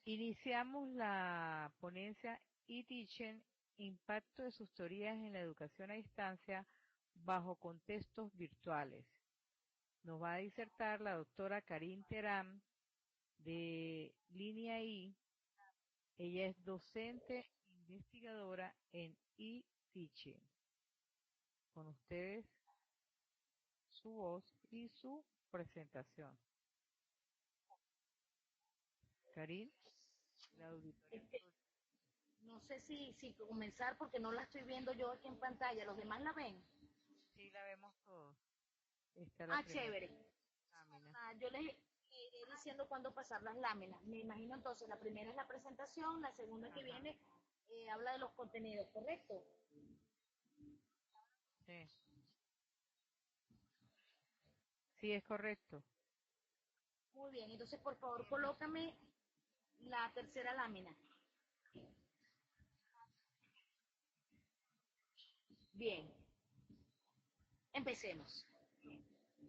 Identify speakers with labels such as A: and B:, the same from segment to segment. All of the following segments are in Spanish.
A: Iniciamos la ponencia e-teaching, impacto de sus teorías en la educación a distancia bajo contextos virtuales. Nos va a disertar la doctora Karin Terán de Línea I. Ella es docente investigadora en e-teaching. Con ustedes su voz y su presentación. Karin, la auditoría.
B: No sé si comenzar porque no la estoy viendo yo aquí en pantalla. ¿Los demás la ven?
A: Sí, la vemos todos. Esta es la primera
B: Chévere.
A: lámina.
B: Yo les iré diciendo cuándo pasar las láminas. Me imagino entonces, la primera es la presentación, la segunda que
A: Ajá.
B: viene habla de los contenidos, ¿correcto?
A: Sí. Sí, es correcto.
B: Muy bien, entonces por favor colócame la tercera lámina. Bien, empecemos.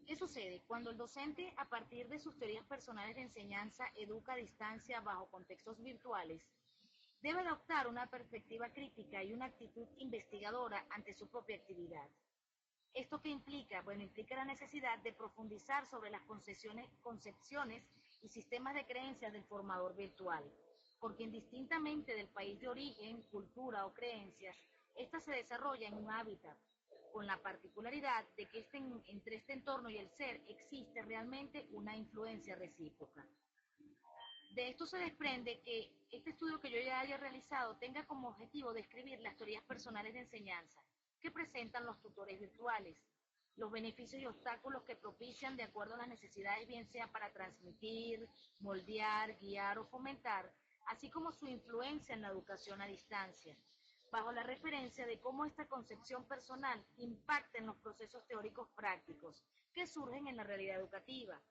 B: ¿Qué sucede? Cuando el docente, a partir de sus teorías personales de enseñanza, educa a distancia bajo contextos virtuales, debe adoptar una perspectiva crítica y una actitud investigadora ante su propia actividad. ¿Esto qué implica? Bueno, implica la necesidad de profundizar sobre las concepciones y sistemas de creencias del formador virtual, porque indistintamente del país de origen, cultura o creencias, ésta se desarrolla en un hábitat, con la particularidad de que entre este entorno y el ser existe realmente una influencia recíproca. De esto se desprende que este estudio que yo ya haya realizado tenga como objetivo describir las teorías personales de enseñanza que presentan los tutores virtuales, los beneficios y obstáculos que propician de acuerdo a las necesidades, bien sea para transmitir, moldear, guiar o fomentar, así como su influencia en la educación a distancia, bajo la referencia de cómo esta concepción personal impacta en los procesos teóricos prácticos que surgen en la realidad educativa.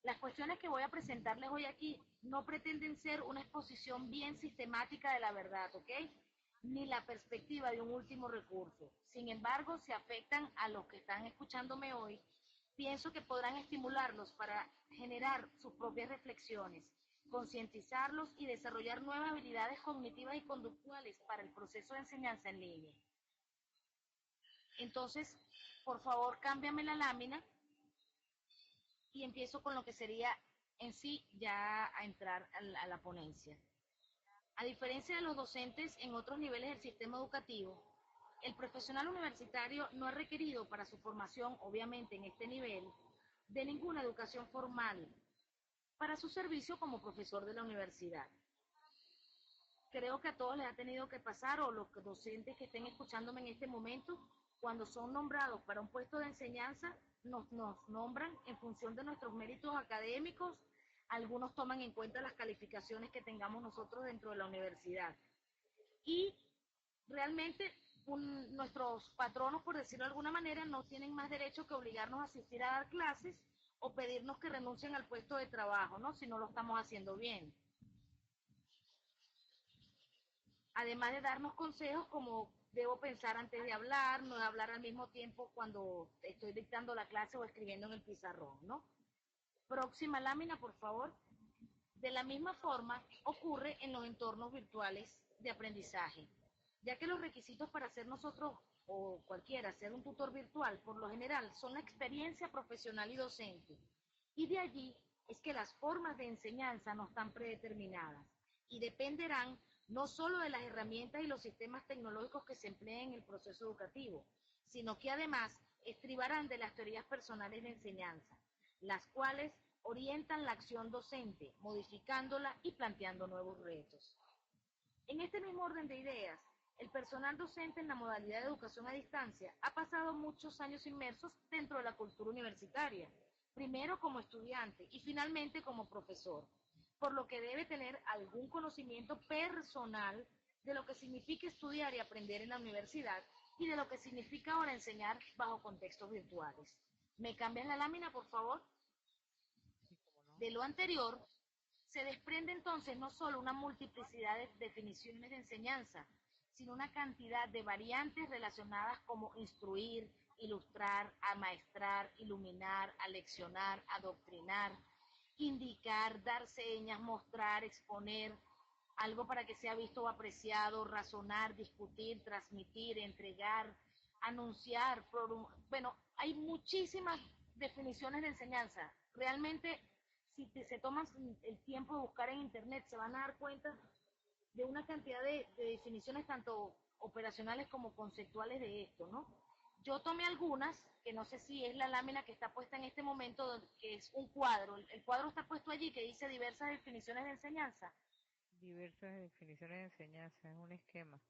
B: Las cuestiones que voy a presentarles hoy aquí no pretenden ser una exposición bien sistemática de la verdad, ¿ok? Ni la perspectiva de un último recurso. Sin embargo, si afectan a los que están escuchándome hoy, pienso que podrán estimularlos para generar sus propias reflexiones, concientizarlos y desarrollar nuevas habilidades cognitivas y conductuales para el proceso de enseñanza en línea. Entonces, por favor, cámbiame la lámina y empiezo con lo que sería en sí ya a entrar a la ponencia. A diferencia de los docentes en otros niveles del sistema educativo, el profesional universitario no es requerido para su formación, obviamente en este nivel, de ninguna educación formal para su servicio como profesor de la universidad. Creo que a todos les ha tenido que pasar, o los docentes que estén escuchándome en este momento, cuando son nombrados para un puesto de enseñanza, nos nombran en función de nuestros méritos académicos. Algunos toman en cuenta las calificaciones que tengamos nosotros dentro de la universidad. Y realmente nuestros patronos, por decirlo de alguna manera, no tienen más derecho que obligarnos a asistir a dar clases o pedirnos que renuncien al puesto de trabajo, ¿no? Si no lo estamos haciendo bien. Además de darnos consejos como debo pensar antes de hablar, no de hablar al mismo tiempo cuando estoy dictando la clase o escribiendo en el pizarrón, ¿no? Próxima lámina, por favor. De la misma forma ocurre en los entornos virtuales de aprendizaje, ya que los requisitos para ser nosotros o cualquiera ser un tutor virtual, por lo general, son la experiencia profesional y docente. Y de allí es que las formas de enseñanza no están predeterminadas y dependerán no solo de las herramientas y los sistemas tecnológicos que se empleen en el proceso educativo, sino que además estribarán de las teorías personales de enseñanza, las cuales orientan la acción docente, modificándola y planteando nuevos retos. En este mismo orden de ideas, el personal docente en la modalidad de educación a distancia ha pasado muchos años inmersos dentro de la cultura universitaria, primero como estudiante y finalmente como profesor, por lo que debe tener algún conocimiento personal de lo que significa estudiar y aprender en la universidad y de lo que significa ahora enseñar bajo contextos virtuales. ¿Me cambias la lámina, por favor?
A: Sí, cómo no.
B: De lo anterior, se desprende entonces no solo una multiplicidad de definiciones de enseñanza, sino una cantidad de variantes relacionadas como instruir, ilustrar, amaestrar, iluminar, aleccionar, adoctrinar, indicar, dar señas, mostrar, exponer algo para que sea visto o apreciado, razonar, discutir, transmitir, entregar, anunciar. Bueno, hay muchísimas definiciones de enseñanza. Realmente, si se toman el tiempo de buscar en internet, se van a dar cuenta de una cantidad de definiciones tanto operacionales como conceptuales de esto, ¿no? Yo tomé algunas, que no sé si es la lámina que está puesta en este momento, que es un cuadro. El cuadro está puesto allí que dice diversas definiciones de enseñanza.
A: Diversas definiciones de enseñanza, es un esquema.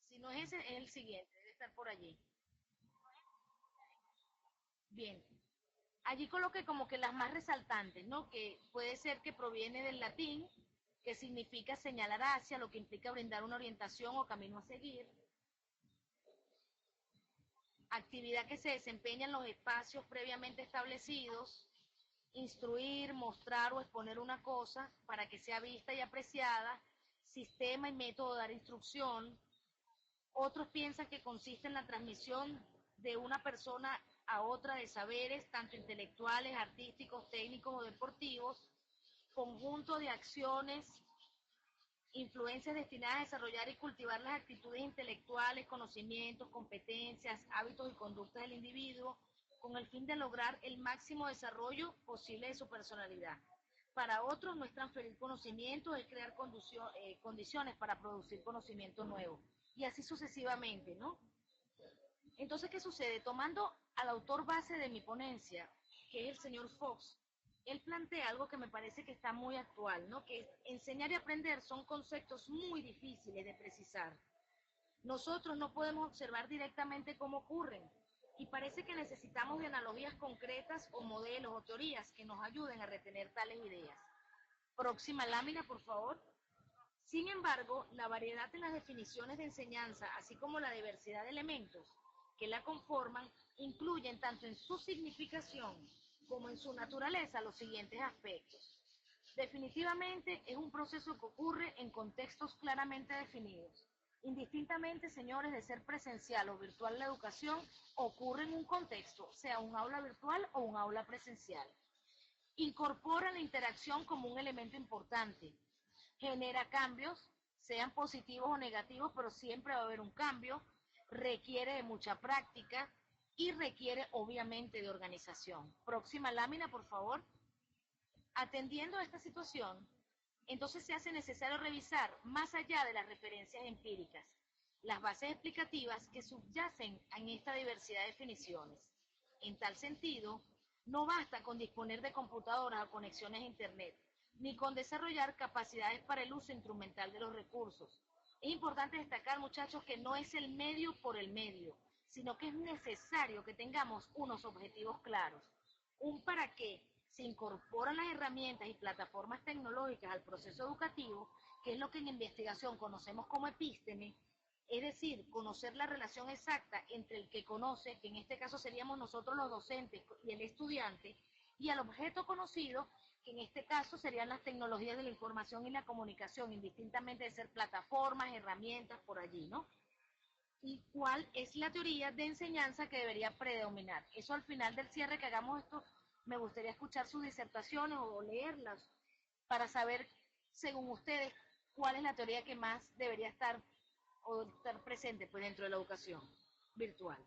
B: Si no es ese, es el siguiente, debe estar por allí. Bien, allí coloqué como que las más resaltantes, ¿no? Que puede ser que proviene del latín, que significa señalar hacia, lo que implica brindar una orientación o camino a seguir. Actividad que se desempeña en los espacios previamente establecidos. Instruir, mostrar o exponer una cosa para que sea vista y apreciada. Sistema y método de dar instrucción. Otros piensan que consiste en la transmisión de una persona a otra de saberes, tanto intelectuales, artísticos, técnicos o deportivos, conjunto de acciones, influencias destinadas a desarrollar y cultivar las actitudes intelectuales, conocimientos, competencias, hábitos y conductas del individuo, con el fin de lograr el máximo desarrollo posible de su personalidad. Para otros no es transferir conocimiento, es crear condiciones para producir conocimiento nuevo. Y así sucesivamente, ¿no? Entonces, ¿qué sucede? Tomando al autor base de mi ponencia, que es el señor Fox, él plantea algo que me parece que está muy actual, ¿no? Que enseñar y aprender son conceptos muy difíciles de precisar. Nosotros no podemos observar directamente cómo ocurren y parece que necesitamos de analogías concretas o modelos o teorías que nos ayuden a retener tales ideas. Próxima lámina, por favor. Sin embargo, la variedad en las definiciones de enseñanza, así como la diversidad de elementos que la conforman, incluyen tanto en su significación como en su naturaleza los siguientes aspectos. Definitivamente es un proceso que ocurre en contextos claramente definidos. Indistintamente, señores, de ser presencial o virtual la educación, ocurre en un contexto, sea un aula virtual o un aula presencial. Incorpora la interacción como un elemento importante. Genera cambios, sean positivos o negativos, pero siempre va a haber un cambio. Requiere de mucha práctica y requiere obviamente de organización. Próxima lámina, por favor. Atendiendo a esta situación, entonces se hace necesario revisar, más allá de las referencias empíricas, las bases explicativas que subyacen en esta diversidad de definiciones. En tal sentido, no basta con disponer de computadoras o conexiones a Internet, ni con desarrollar capacidades para el uso instrumental de los recursos. Es importante destacar, muchachos, que no es el medio por el medio, sino que es necesario que tengamos unos objetivos claros, un para qué. Se incorporan las herramientas y plataformas tecnológicas al proceso educativo, que es lo que en investigación conocemos como epísteme, es decir, conocer la relación exacta entre el que conoce, que en este caso seríamos nosotros los docentes y el estudiante, y al objeto conocido, que en este caso serían las tecnologías de la información y la comunicación, indistintamente de ser plataformas, herramientas, por allí, ¿no? Y cuál es la teoría de enseñanza que debería predominar. Eso al final del cierre que hagamos esto, me gustaría escuchar sus disertaciones o leerlas para saber, según ustedes, cuál es la teoría que más debería estar o estar presente pues, dentro de la educación virtual.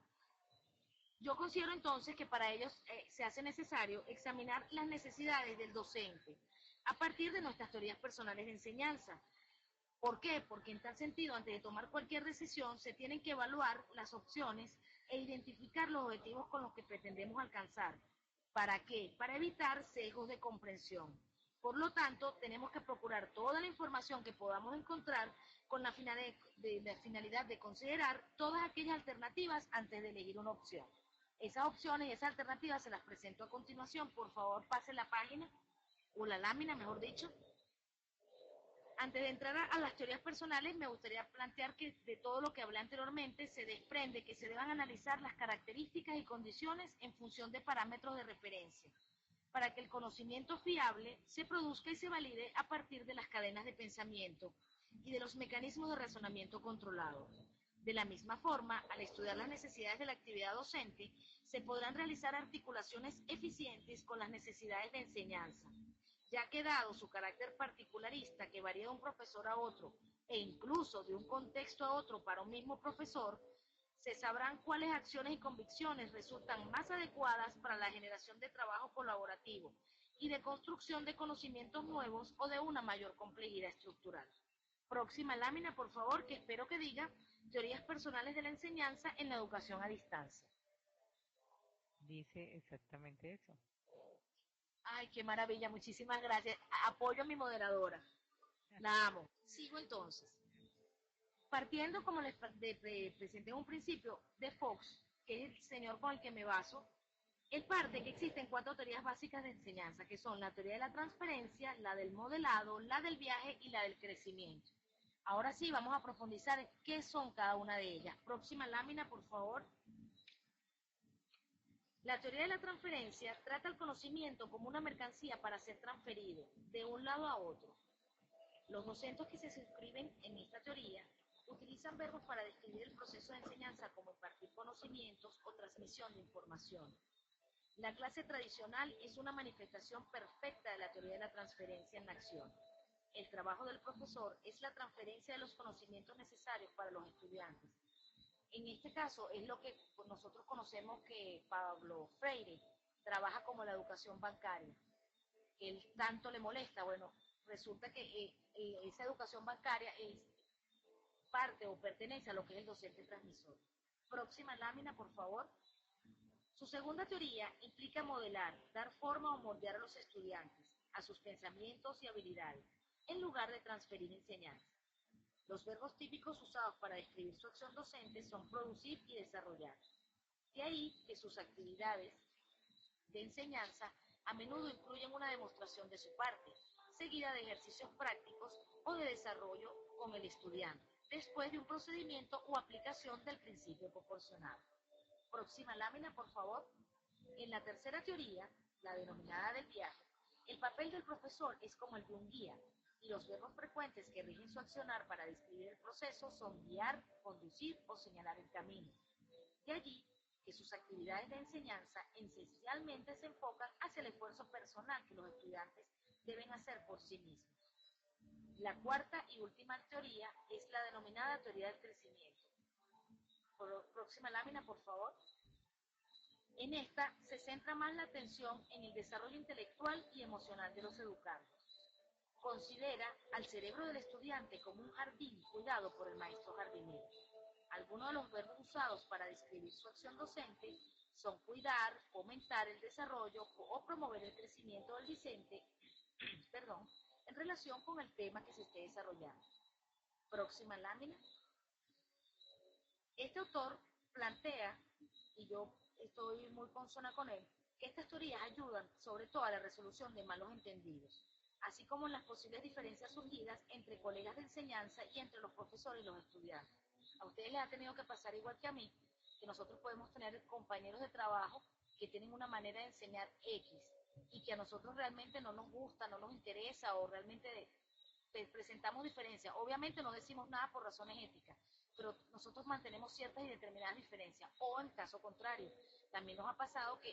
B: Yo considero entonces que para ellos se hace necesario examinar las necesidades del docente a partir de nuestras teorías personales de enseñanza. ¿Por qué? Porque en tal sentido, antes de tomar cualquier decisión, se tienen que evaluar las opciones e identificar los objetivos con los que pretendemos alcanzar. ¿Para qué? Para evitar sesgos de comprensión. Por lo tanto, tenemos que procurar toda la información que podamos encontrar con la finalidad de considerar todas aquellas alternativas antes de elegir una opción. Esas opciones y esas alternativas se las presento a continuación. Por favor, pase la página, o la lámina, mejor dicho. Antes de entrar a las teorías personales, me gustaría plantear que de todo lo que hablé anteriormente se desprende que se deban analizar las características y condiciones en función de parámetros de referencia, para que el conocimiento fiable se produzca y se valide a partir de las cadenas de pensamiento y de los mecanismos de razonamiento controlados. De la misma forma, al estudiar las necesidades de la actividad docente, se podrán realizar articulaciones eficientes con las necesidades de enseñanza. ya que dado su carácter particularista que varía de un profesor a otro e incluso de un contexto a otro para un mismo profesor, se sabrán cuáles acciones y convicciones resultan más adecuadas para la generación de trabajo colaborativo y de construcción de conocimientos nuevos o de una mayor complejidad estructural. Próxima lámina, por favor, que espero que diga teorías personales de la enseñanza en la educación a distancia.
A: Dice exactamente eso.
B: Ay, qué maravilla, muchísimas gracias. Apoyo a mi moderadora. La amo. Sigo entonces. Partiendo, como les presenté en un principio, de Fox, que es el señor con el que me baso, él parte que existen 4 teorías básicas de enseñanza, que son la teoría de la transferencia, la del modelado, la del viaje y la del crecimiento. Ahora sí, vamos a profundizar en qué son cada una de ellas. Próxima lámina, por favor. La teoría de la transferencia trata el conocimiento como una mercancía para ser transferido de un lado a otro. Los docentes que se suscriben en esta teoría utilizan verbos para describir el proceso de enseñanza como impartir conocimientos o transmisión de información. La clase tradicional es una manifestación perfecta de la teoría de la transferencia en la acción. El trabajo del profesor es la transferencia de los conocimientos necesarios para los estudiantes. En este caso es lo que nosotros conocemos que Pablo Freire trabaja como la educación bancaria. Él tanto le molesta, bueno, resulta que esa educación bancaria es parte o pertenece a lo que es el docente transmisor. Próxima lámina, por favor. Su segunda teoría implica modelar, dar forma o moldear a los estudiantes, a sus pensamientos y habilidades, en lugar de transferir enseñanza. Los verbos típicos usados para describir su acción docente son producir y desarrollar. De ahí que sus actividades de enseñanza a menudo incluyen una demostración de su parte, seguida de ejercicios prácticos o de desarrollo con el estudiante, después de un procedimiento o aplicación del principio proporcionado. Próxima lámina, por favor. En la tercera teoría, la denominada del viaje, el papel del profesor es como el de un guía, y los verbos frecuentes que rigen su accionar para describir el proceso son guiar, conducir o señalar el camino. De allí que sus actividades de enseñanza esencialmente se enfocan hacia el esfuerzo personal que los estudiantes deben hacer por sí mismos. La cuarta y última teoría es la denominada teoría del crecimiento. Próxima lámina, por favor. En esta se centra más la atención en el desarrollo intelectual y emocional de los educandos. Considera al cerebro del estudiante como un jardín cuidado por el maestro jardinero. Algunos de los verbos usados para describir su acción docente son cuidar, fomentar el desarrollo o promover el crecimiento del discente, en relación con el tema que se esté desarrollando. Próxima lámina. Este autor plantea, y yo estoy muy consona con él, que estas teorías ayudan sobre todo a la resolución de malos entendidos, así como en las posibles diferencias surgidas entre colegas de enseñanza y entre los profesores y los estudiantes. A ustedes les ha tenido que pasar igual que a mí, que nosotros podemos tener compañeros de trabajo que tienen una manera de enseñar X y que a nosotros realmente no nos gusta, no nos interesa o realmente presentamos diferencias. Obviamente no decimos nada por razones éticas, pero nosotros mantenemos ciertas y determinadas diferencias. O en caso contrario, también nos ha pasado que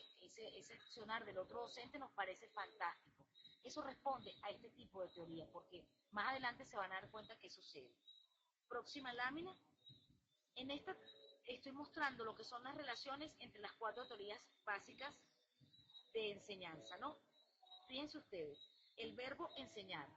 B: ese accionar del otro docente nos parece fantástico. Eso responde a este tipo de teoría, porque más adelante se van a dar cuenta que sucede. Próxima lámina. En esta estoy mostrando lo que son las relaciones entre las 4 teorías básicas de enseñanza, ¿no? Fíjense ustedes, el verbo enseñar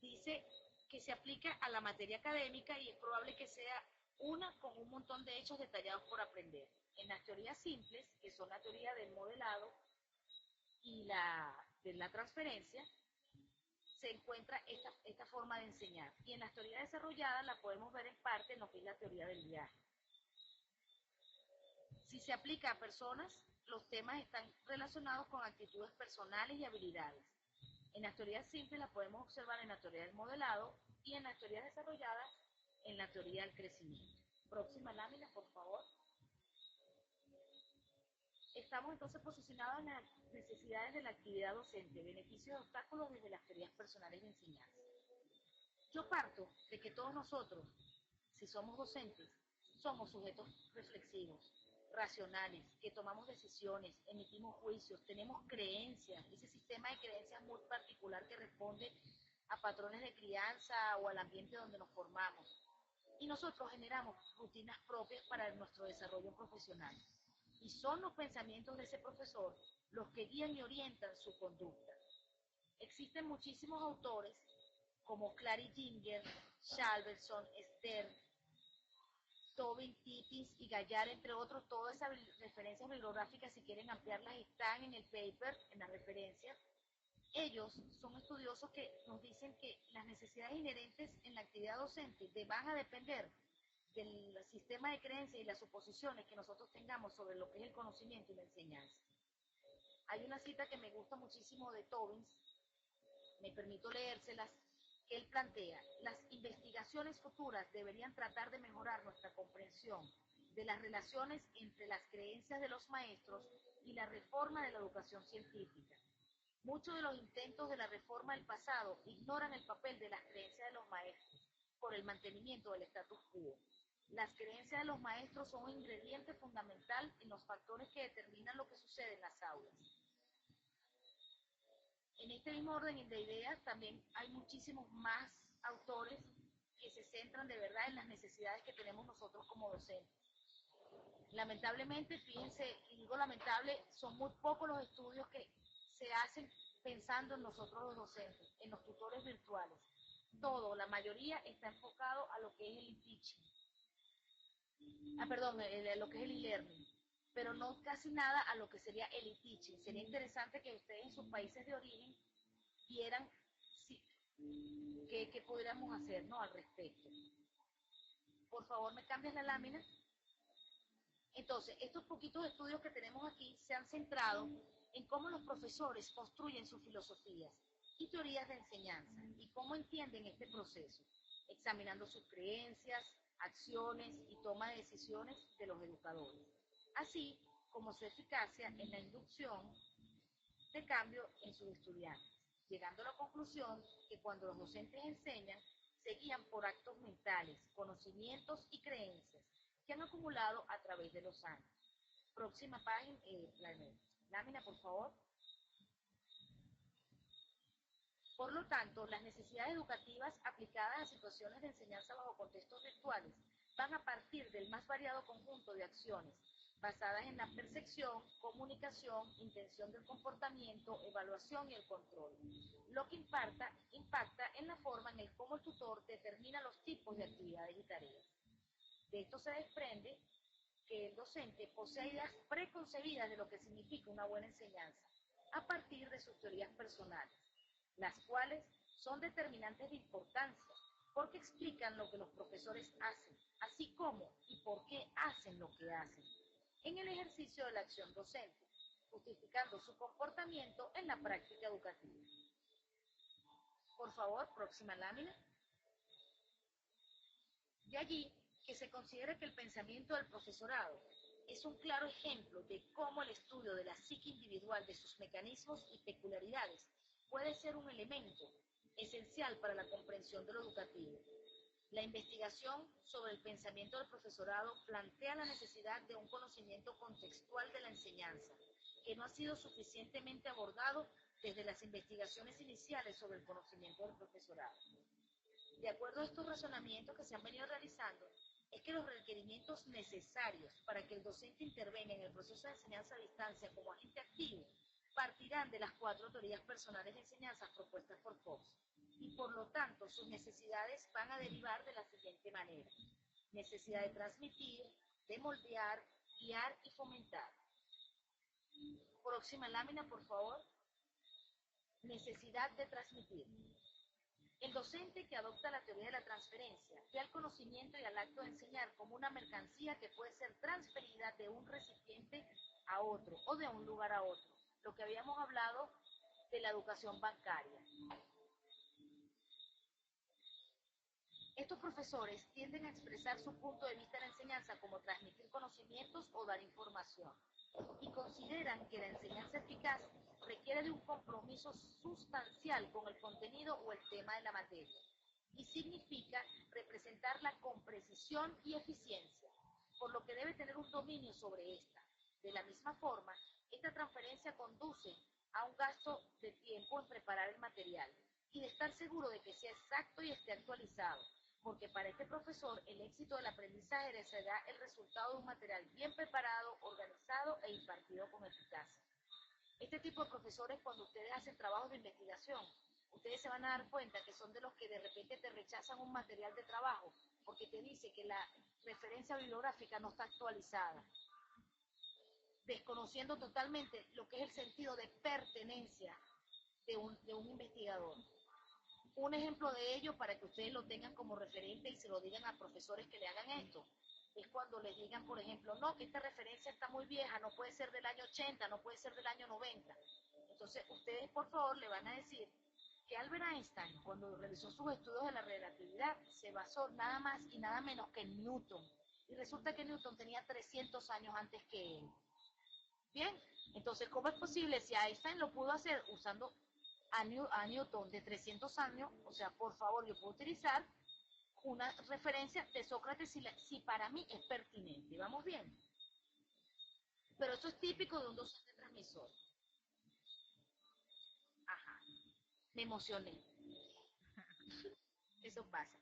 B: dice que se aplica a la materia académica y es probable que sea una con un montón de hechos detallados por aprender. En las teorías simples, que son la teoría del modelado y la de la transferencia, se encuentra esta forma de enseñar. Y en las teorías desarrolladas la podemos ver en parte en lo que es la teoría del viaje. Si se aplica a personas, los temas están relacionados con actitudes personales y habilidades. En las teorías simples la podemos observar en la teoría del modelado y en las teorías desarrolladas en la teoría del crecimiento. Próxima lámina, por favor. Estamos entonces posicionados en las necesidades de la actividad docente, beneficios y obstáculos desde las teorías personales de enseñanza. Yo parto de que todos nosotros, si somos docentes, somos sujetos reflexivos. racionales, que tomamos decisiones, emitimos juicios, tenemos creencias, ese sistema de creencias muy particular que responde a patrones de crianza o al ambiente donde nos formamos. Y nosotros generamos rutinas propias para nuestro desarrollo profesional. Y son los pensamientos de ese profesor los que guían y orientan su conducta. Existen muchísimos autores como Clary Ginger, Shalverson, Stern, Tobin, Tittis y Gallard, entre otros. Todas esas referencias bibliográficas, si quieren ampliarlas, están en el paper, en las referencias. Ellos son estudiosos que nos dicen que las necesidades inherentes en la actividad docente van a depender del sistema de creencias y las suposiciones que nosotros tengamos sobre lo que es el conocimiento y la enseñanza. Hay una cita que me gusta muchísimo de Tobin, me permito leérselas, que él plantea: las investigaciones futuras deberían tratar de mejorar nuestra comprensión de las relaciones entre las creencias de los maestros y la reforma de la educación científica. Muchos de los intentos de la reforma del pasado ignoran el papel de las creencias de los maestros por el mantenimiento del status quo. Las creencias de los maestros son un ingrediente fundamental en los factores que determinan lo que sucede en las aulas. En este mismo orden de ideas también hay muchísimos más autores que se centran de verdad en las necesidades que tenemos nosotros como docentes. Lamentablemente, fíjense, y digo lamentable, son muy pocos los estudios que se hacen pensando en nosotros los docentes, en los tutores virtuales. Todo, la mayoría está enfocado a lo que es el e-teaching. Lo que es el e-learning, pero no casi nada a lo que sería el e-teaching. Sería interesante que ustedes en sus países de origen vieran qué pudiéramos hacer, ¿no?, al respecto. Por favor, ¿me cambias la lámina? Entonces, estos poquitos estudios que tenemos aquí se han centrado en cómo los profesores construyen sus filosofías y teorías de enseñanza y cómo entienden este proceso, examinando sus creencias, acciones y toma de decisiones de los educadores, así como su eficacia en la inducción de cambio en sus estudiantes, llegando a la conclusión que cuando los docentes enseñan, se guían por actos mentales, conocimientos y creencias que han acumulado a través de los años. Próxima página, lámina, por favor. Por lo tanto, las necesidades educativas aplicadas a situaciones de enseñanza bajo contextos virtuales van a partir del más variado conjunto de acciones basadas en la percepción, comunicación, intención del comportamiento, evaluación y el control, lo que impacta en la forma en cómo el tutor determina los tipos de actividades y tareas. De esto se desprende que el docente posee ideas preconcebidas de lo que significa una buena enseñanza, a partir de sus teorías personales, las cuales son determinantes de importancia, porque explican lo que los profesores hacen, así como y por qué hacen lo que hacen, en el ejercicio de la acción docente, justificando su comportamiento en la práctica educativa. Por favor, próxima lámina. De allí que se considera que el pensamiento del profesorado es un claro ejemplo de cómo el estudio de la psique individual, de sus mecanismos y peculiaridades, puede ser un elemento esencial para la comprensión de lo educativo. La investigación sobre el pensamiento del profesorado plantea la necesidad de un conocimiento contextual de la enseñanza, que no ha sido suficientemente abordado desde las investigaciones iniciales sobre el conocimiento del profesorado. De acuerdo a estos razonamientos que se han venido realizando, es que los requerimientos necesarios para que el docente intervenga en el proceso de enseñanza a distancia como agente activo partirán de las 4 teorías personales de enseñanza propuestas por Fox, y por lo tanto sus necesidades van a derivar de la siguiente manera: necesidad de transmitir, de moldear, guiar y fomentar. Próxima lámina, por favor. Necesidad de transmitir. El docente que adopta la teoría de la transferencia ve al conocimiento y al acto de enseñar como una mercancía que puede ser transferida de un recipiente a otro o de un lugar a otro, lo que habíamos hablado de la educación bancaria. Estos profesores tienden a expresar su punto de vista en la enseñanza como transmitir conocimientos o dar información, y consideran que la enseñanza eficaz requiere de un compromiso sustancial con el contenido o el tema de la materia, y significa representarla con precisión y eficiencia. por lo que debe tener un dominio sobre esta. De la misma forma, esta transferencia conduce a un gasto de tiempo en preparar el material y de estar seguro de que sea exacto y esté actualizado, porque para este profesor el éxito del aprendizaje será el resultado de un material bien preparado, organizado e impartido con eficacia. Este tipo de profesores, cuando ustedes hacen trabajos de investigación, ustedes se van a dar cuenta que son de los que de repente te rechazan un material de trabajo porque te dice que la referencia bibliográfica no está actualizada, desconociendo totalmente lo que es el sentido de pertenencia de un investigador. Un ejemplo de ello, para que ustedes lo tengan como referente y se lo digan a profesores que le hagan esto, es cuando les digan, por ejemplo, no, que esta referencia está muy vieja, no puede ser del año 80, no puede ser del año 90. Entonces, ustedes, por favor, le van a decir que Albert Einstein, cuando realizó sus estudios de la relatividad, se basó nada más y nada menos que en Newton. Y resulta que Newton tenía 300 años antes que él. Bien, entonces, ¿cómo es posible si Einstein lo pudo hacer usando a Newton de 300 años? O sea, por favor, yo puedo utilizar una referencia de Sócrates si para mí es pertinente. ¿Vamos bien? Pero eso es típico de un docente transmisor. Ajá, me emocioné. Eso pasa.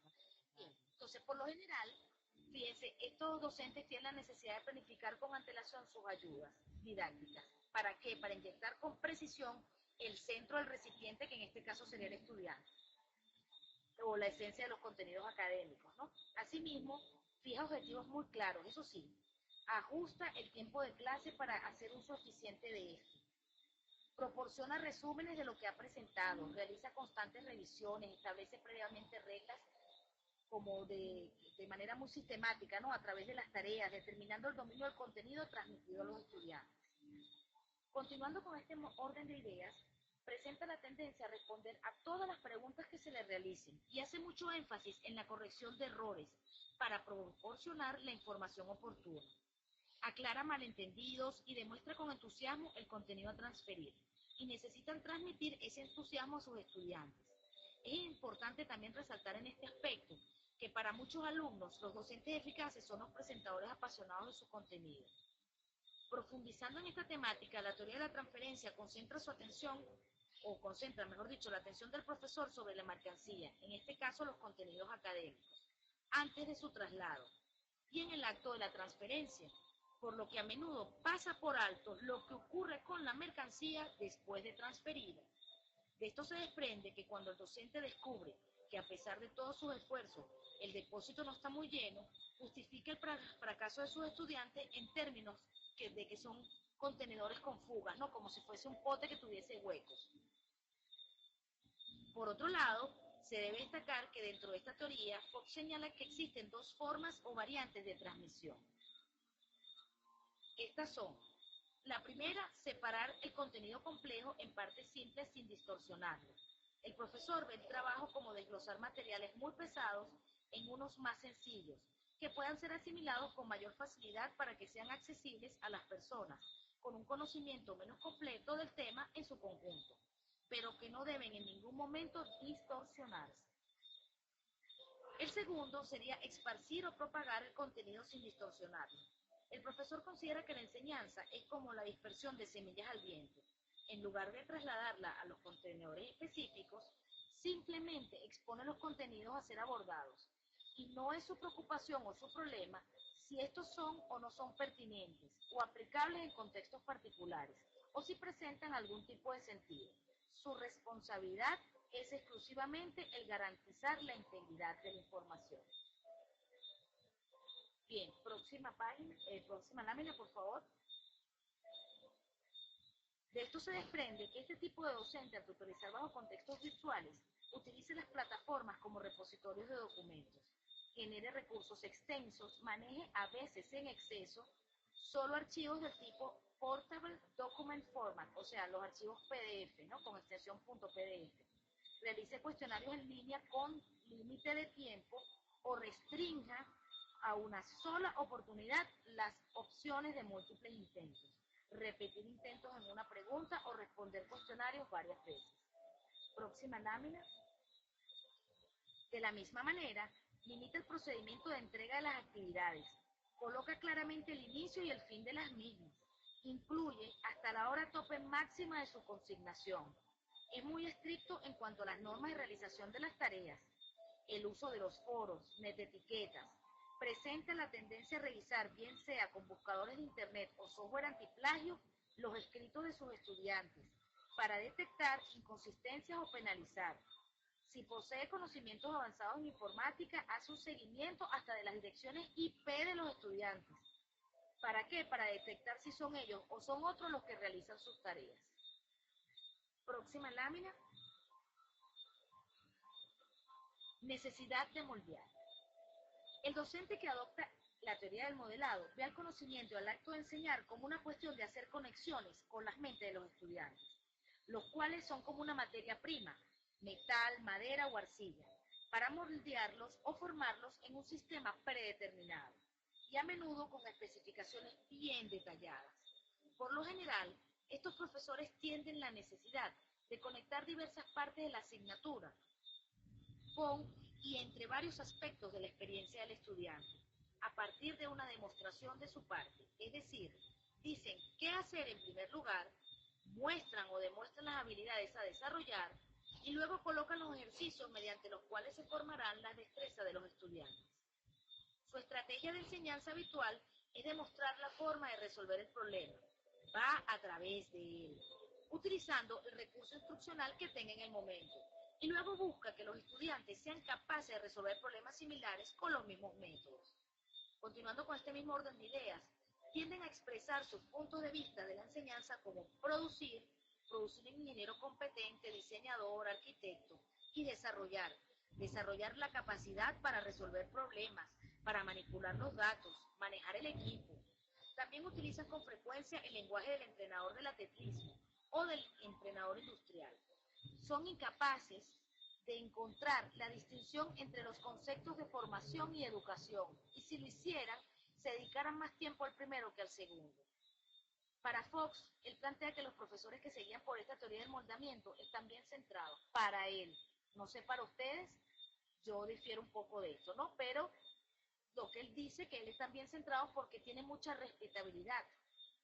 B: Bien, entonces, por lo general, fíjense, estos docentes tienen la necesidad de planificar con antelación sus ayudas didácticas. ¿Para qué? Para inyectar con precisión el centro del recipiente, que en este caso sería el estudiante, o la esencia de los contenidos académicos, ¿no? Asimismo, fija objetivos muy claros, eso sí, ajusta el tiempo de clase para hacer uso eficiente de este. Proporciona resúmenes de lo que ha presentado, realiza constantes revisiones, establece previamente reglas como de manera muy sistemática, ¿no? A través de las tareas, determinando el dominio del contenido transmitido a los estudiantes. Continuando con este orden de ideas, presenta la tendencia a responder a todas las preguntas que se le realicen y hace mucho énfasis en la corrección de errores para proporcionar la información oportuna. Aclara malentendidos y demuestra con entusiasmo el contenido a transferir, y necesitan transmitir ese entusiasmo a sus estudiantes. Es importante también resaltar en este aspecto que para muchos alumnos los docentes eficaces son los presentadores apasionados de su contenido. Profundizando en esta temática, la teoría de la transferencia concentra su atención, o concentra, mejor dicho, la atención del profesor sobre la mercancía, en este caso los contenidos académicos, antes de su traslado, y en el acto de la transferencia, por lo que a menudo pasa por alto lo que ocurre con la mercancía después de transferida. De esto se desprende que cuando el docente descubre que a pesar de todos sus esfuerzos el depósito no está muy lleno, justifica el fracaso de sus estudiantes en términos de que son contenedores con fugas, ¿no? Como si fuese un pote que tuviese huecos. Por otro lado, se debe destacar que dentro de esta teoría, Fox señala que existen dos formas o variantes de transmisión. Estas son: la primera, separar el contenido complejo en partes simples sin distorsionarlo. El profesor ve el trabajo como desglosar materiales muy pesados en unos más sencillos, que puedan ser asimilados con mayor facilidad para que sean accesibles a las personas con un conocimiento menos completo del tema en su conjunto, pero que no deben en ningún momento distorsionarse. El segundo sería esparcir o propagar el contenido sin distorsionarlo. El profesor considera que la enseñanza es como la dispersión de semillas al viento. En lugar de trasladarla a los contenedores específicos, simplemente expone los contenidos a ser abordados. Y no es su preocupación o su problema si estos son o no son pertinentes o aplicables en contextos particulares, o si presentan algún tipo de sentido. Su responsabilidad es exclusivamente el garantizar la integridad de la información. Bien, próxima página, próxima lámina, por favor. De esto se desprende que este tipo de docente, al tutorizar bajo contextos virtuales, utilice las plataformas como repositorios de documentos, genere recursos extensos, maneje a veces en exceso solo archivos del tipo Portable Document Format, o sea, los archivos PDF, ¿no? Con extensión .pdf. Realice cuestionarios en línea con límite de tiempo o restrinja a una sola oportunidad las opciones de múltiples intentos. Repetir intentos en una pregunta o responder cuestionarios varias veces. Próxima lámina. De la misma manera, limita el procedimiento de entrega de las actividades, Coloca claramente el inicio y el fin de las mismas. Incluye hasta la hora tope máxima de su consignación. Es muy estricto en cuanto a las normas de realización de las tareas. El uso de los foros, netetiquetas. Presenta la tendencia a revisar, bien sea con buscadores de internet o software antiplagio, los escritos de sus estudiantes, para detectar inconsistencias o penalizar. Si posee conocimientos avanzados en informática, hace un seguimiento hasta de las direcciones IP de los estudiantes. ¿Para qué? Para detectar si son ellos o son otros los que realizan sus tareas. Próxima lámina. Necesidad de moldear. El docente que adopta la teoría del modelado ve al conocimiento y al acto de enseñar como una cuestión de hacer conexiones con las mentes de los estudiantes, los cuales son como una materia prima, metal, madera o arcilla, para moldearlos o formarlos en un sistema predeterminado, y a menudo con especificaciones bien detalladas. Por lo general, estos profesores tienden la necesidad de conectar diversas partes de la asignatura con y entre varios aspectos de la experiencia del estudiante, a partir de una demostración de su parte. Es decir, dicen qué hacer en primer lugar, muestran o demuestran las habilidades a desarrollar y luego colocan los ejercicios mediante los cuales se formarán las destrezas de los estudiantes. Su estrategia de enseñanza habitual es demostrar la forma de resolver el problema. Va a través de él, utilizando el recurso instruccional que tenga en el momento, y luego busca que los estudiantes sean capaces de resolver problemas similares con los mismos métodos. Continuando con este mismo orden de ideas, tienden a expresar sus puntos de vista de la enseñanza como producir un ingeniero competente, diseñador, arquitecto, y desarrollar la capacidad para resolver problemas, para manipular los datos, manejar el equipo. También utilizan con frecuencia el lenguaje del entrenador del atletismo o del entrenador industrial. Son incapaces de encontrar la distinción entre los conceptos de formación y educación, y si lo hicieran, se dedicaran más tiempo al primero que al segundo. Para Fox, él plantea que los profesores que seguían por esta teoría del moldamiento están bien centrados. Para él, no sé para ustedes, yo difiero un poco de esto, ¿no? Pero lo que él dice, que él está bien centrado porque tiene mucha respetabilidad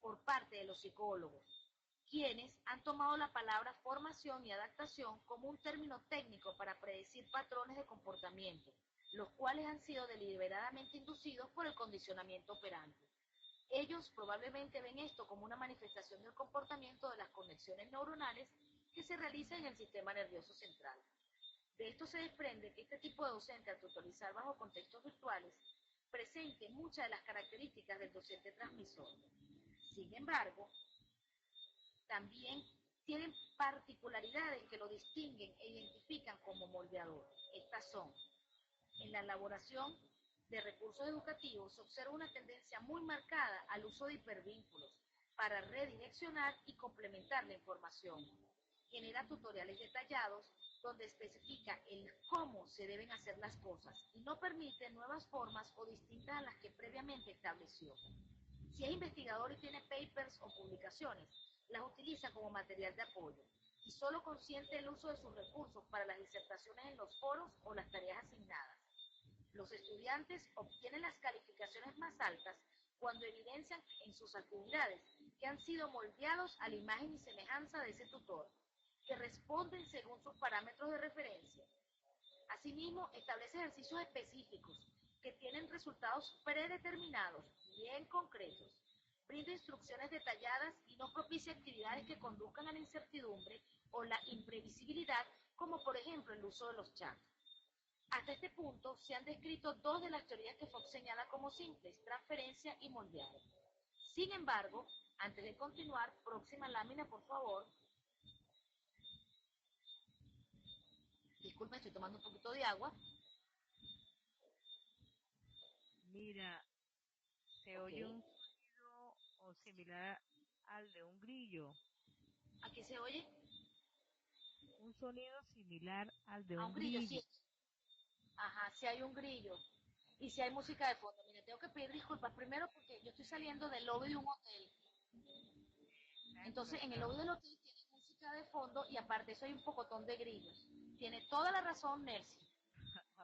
B: por parte de los psicólogos, quienes han tomado la palabra formación y adaptación como un término técnico para predecir patrones de comportamiento, los cuales han sido deliberadamente inducidos por el condicionamiento operante. Ellos probablemente ven esto como una manifestación del comportamiento de las conexiones neuronales que se realizan en el sistema nervioso central. De esto se desprende que este tipo de docente, al tutorizar bajo contextos virtuales, presente muchas de las características del docente transmisor. Sin embargo, también tienen particularidades que lo distinguen e identifican como moldeador. Estas son: en la elaboración de recursos educativos se observa una tendencia muy marcada al uso de hipervínculos para redireccionar y complementar la información. Genera tutoriales detallados donde especifica el cómo se deben hacer las cosas y no permite nuevas formas o distintas a las que previamente estableció. Si es investigador y tiene papers o publicaciones, las utiliza como material de apoyo y solo consiente el uso de sus recursos para las disertaciones en los foros o las tareas asignadas. Los estudiantes obtienen las calificaciones más altas cuando evidencian en sus actividades que han sido moldeados a la imagen y semejanza de ese tutor, que responden según sus parámetros de referencia. Asimismo, establece ejercicios específicos que tienen resultados predeterminados, bien concretos. Brinda instrucciones detalladas y no propicia actividades que conduzcan a la incertidumbre o la imprevisibilidad, como por ejemplo el uso de los chats. Hasta este punto se han descrito dos de las teorías que Fox señala como simples: transferencia y moldeado. Sin embargo, antes de continuar, próxima lámina por favor. Disculpen, estoy tomando un poquito de agua.
A: Mira, se
B: Ok.
A: oye un sonido o similar al de un grillo.
B: ¿Aquí se oye?
A: Un sonido similar al de
B: A
A: un
B: un grillo,
A: grillo.
B: sí. Ajá, sí hay un grillo. Y si hay música de fondo. Mire, tengo que pedir disculpas primero porque yo estoy saliendo del lobby de un hotel. Entonces, en el lobby del hotel tiene música de fondo y aparte soy un pocotón de grillos. Tiene toda la razón Nelson.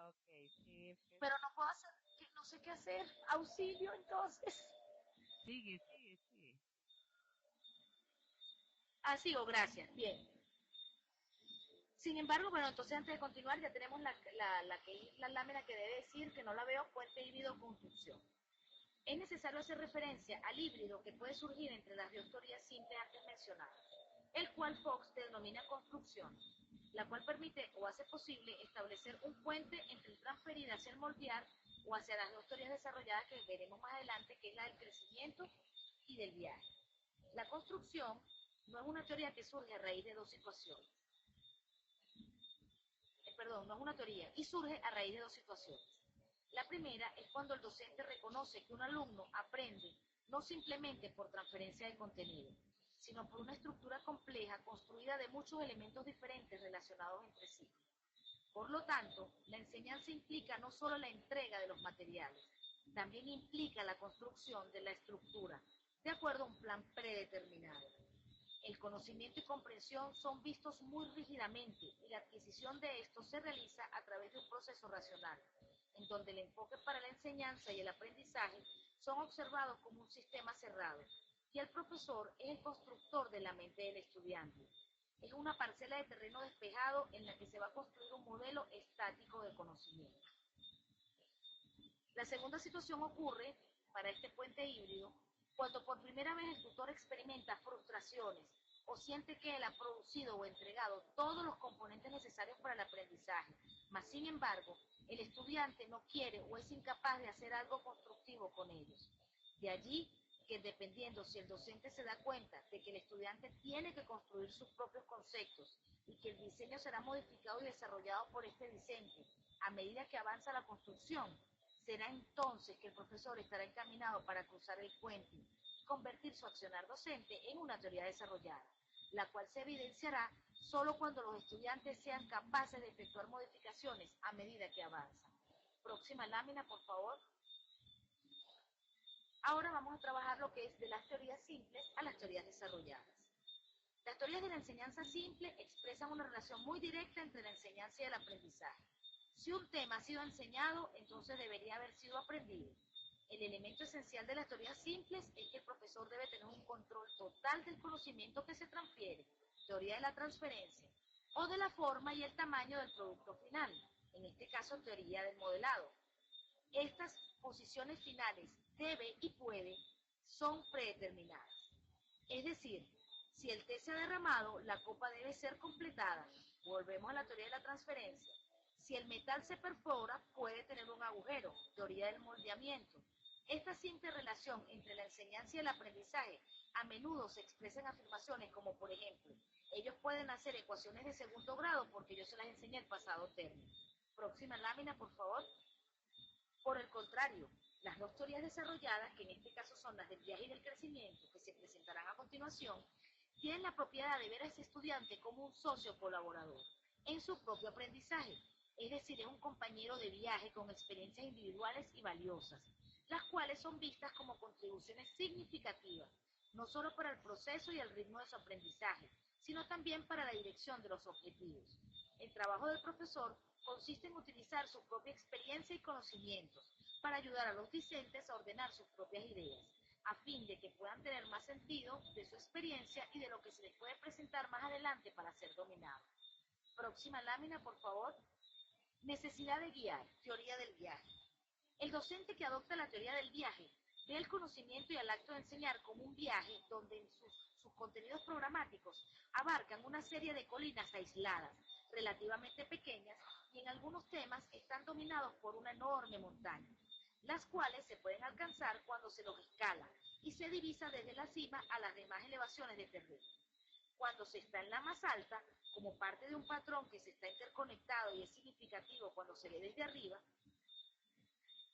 A: Ok, sí, es que
B: Pero no puedo hacer, No sé qué hacer. Auxilio, entonces.
A: Sigue, sigue, sigue.
B: Ah, sigo, gracias. Bien. Sin embargo, bueno, entonces antes de continuar ya tenemos la lámina que debe decir que no la veo, puente híbrido construcción. Es necesario hacer referencia al híbrido que puede surgir entre las dos teorías simples antes mencionadas, el cual Fox denomina construcción, la cual permite o hace posible establecer un puente entre el transferir hacia el moldear o hacia las dos teorías desarrolladas que veremos más adelante, que es la del crecimiento y del viaje. La construcción no es una teoría que surge a raíz de dos situaciones. No es una teoría, y surge a raíz de dos situaciones. La primera es cuando el docente reconoce que un alumno aprende no simplemente por transferencia de contenido, sino por una estructura compleja construida de muchos elementos diferentes relacionados entre sí. Por lo tanto, la enseñanza implica no solo la entrega de los materiales, también implica la construcción de la estructura, de acuerdo a un plan predeterminado. El conocimiento y comprensión son vistos muy rígidamente y la adquisición de estos se realiza a través de un proceso racional, en donde el enfoque para la enseñanza y el aprendizaje son observados como un sistema cerrado y el profesor es el constructor de la mente del estudiante. Es una parcela de terreno despejado en la que se va a construir un modelo estático de conocimiento. La segunda situación ocurre para este puente híbrido cuando por primera vez el tutor experimenta frustraciones o siente que él ha producido o entregado todos los componentes necesarios para el aprendizaje, mas sin embargo, el estudiante no quiere o es incapaz de hacer algo constructivo con ellos. De allí que dependiendo si el docente se da cuenta de que el estudiante tiene que construir sus propios conceptos y que el diseño será modificado y desarrollado por este discente a medida que avanza la construcción, será entonces que el profesor estará encaminado para cruzar el puente y convertir su accionar docente en una teoría desarrollada, la cual se evidenciará solo cuando los estudiantes sean capaces de efectuar modificaciones a medida que avanzan. Próxima lámina, por favor. Ahora vamos a trabajar lo que es de las teorías simples a las teorías desarrolladas. Las teorías de la enseñanza simple expresan una relación muy directa entre la enseñanza y el aprendizaje. Si un tema ha sido enseñado, entonces debería haber sido aprendido. El elemento esencial de las teorías simples es que el profesor debe tener un control total del conocimiento que se transfiere, teoría de la transferencia, o de la forma y el tamaño del producto final, en este caso teoría del modelado. Estas posiciones finales, debe y puede, son predeterminadas. Es decir, si el té se ha derramado, la copa debe ser completada. Volvemos a la teoría de la transferencia. Si el metal se perfora, puede tener un agujero, teoría del moldeamiento. Esta simple relación entre la enseñanza y el aprendizaje a menudo se expresa en afirmaciones como, por ejemplo, ellos pueden hacer ecuaciones de segundo grado porque yo se las enseñé el pasado término. Próxima lámina, por favor. Por el contrario, las dos teorías desarrolladas, que en este caso son las del viaje y del crecimiento, que se presentarán a continuación, tienen la propiedad de ver a ese estudiante como un socio colaborador en su propio aprendizaje, es decir, es un compañero de viaje con experiencias individuales y valiosas, las cuales son vistas como contribuciones significativas, no solo para el proceso y el ritmo de su aprendizaje, sino también para la dirección de los objetivos. El trabajo del profesor consiste en utilizar su propia experiencia y conocimientos para ayudar a los discentes a ordenar sus propias ideas, a fin de que puedan tener más sentido de su experiencia y de lo que se les puede presentar más adelante para ser dominado. Próxima lámina, por favor. Necesidad de guiar, teoría del viaje. El docente que adopta la teoría del viaje ve el conocimiento y el acto de enseñar como un viaje donde en sus contenidos programáticos abarcan una serie de colinas aisladas, relativamente pequeñas, y en algunos temas están dominados por una enorme montaña, las cuales se pueden alcanzar cuando se los escala y se divisa desde la cima a las demás elevaciones de terreno. Cuando se está en la más alta, como parte de un patrón que se está interconectado y es significativo cuando se ve desde arriba,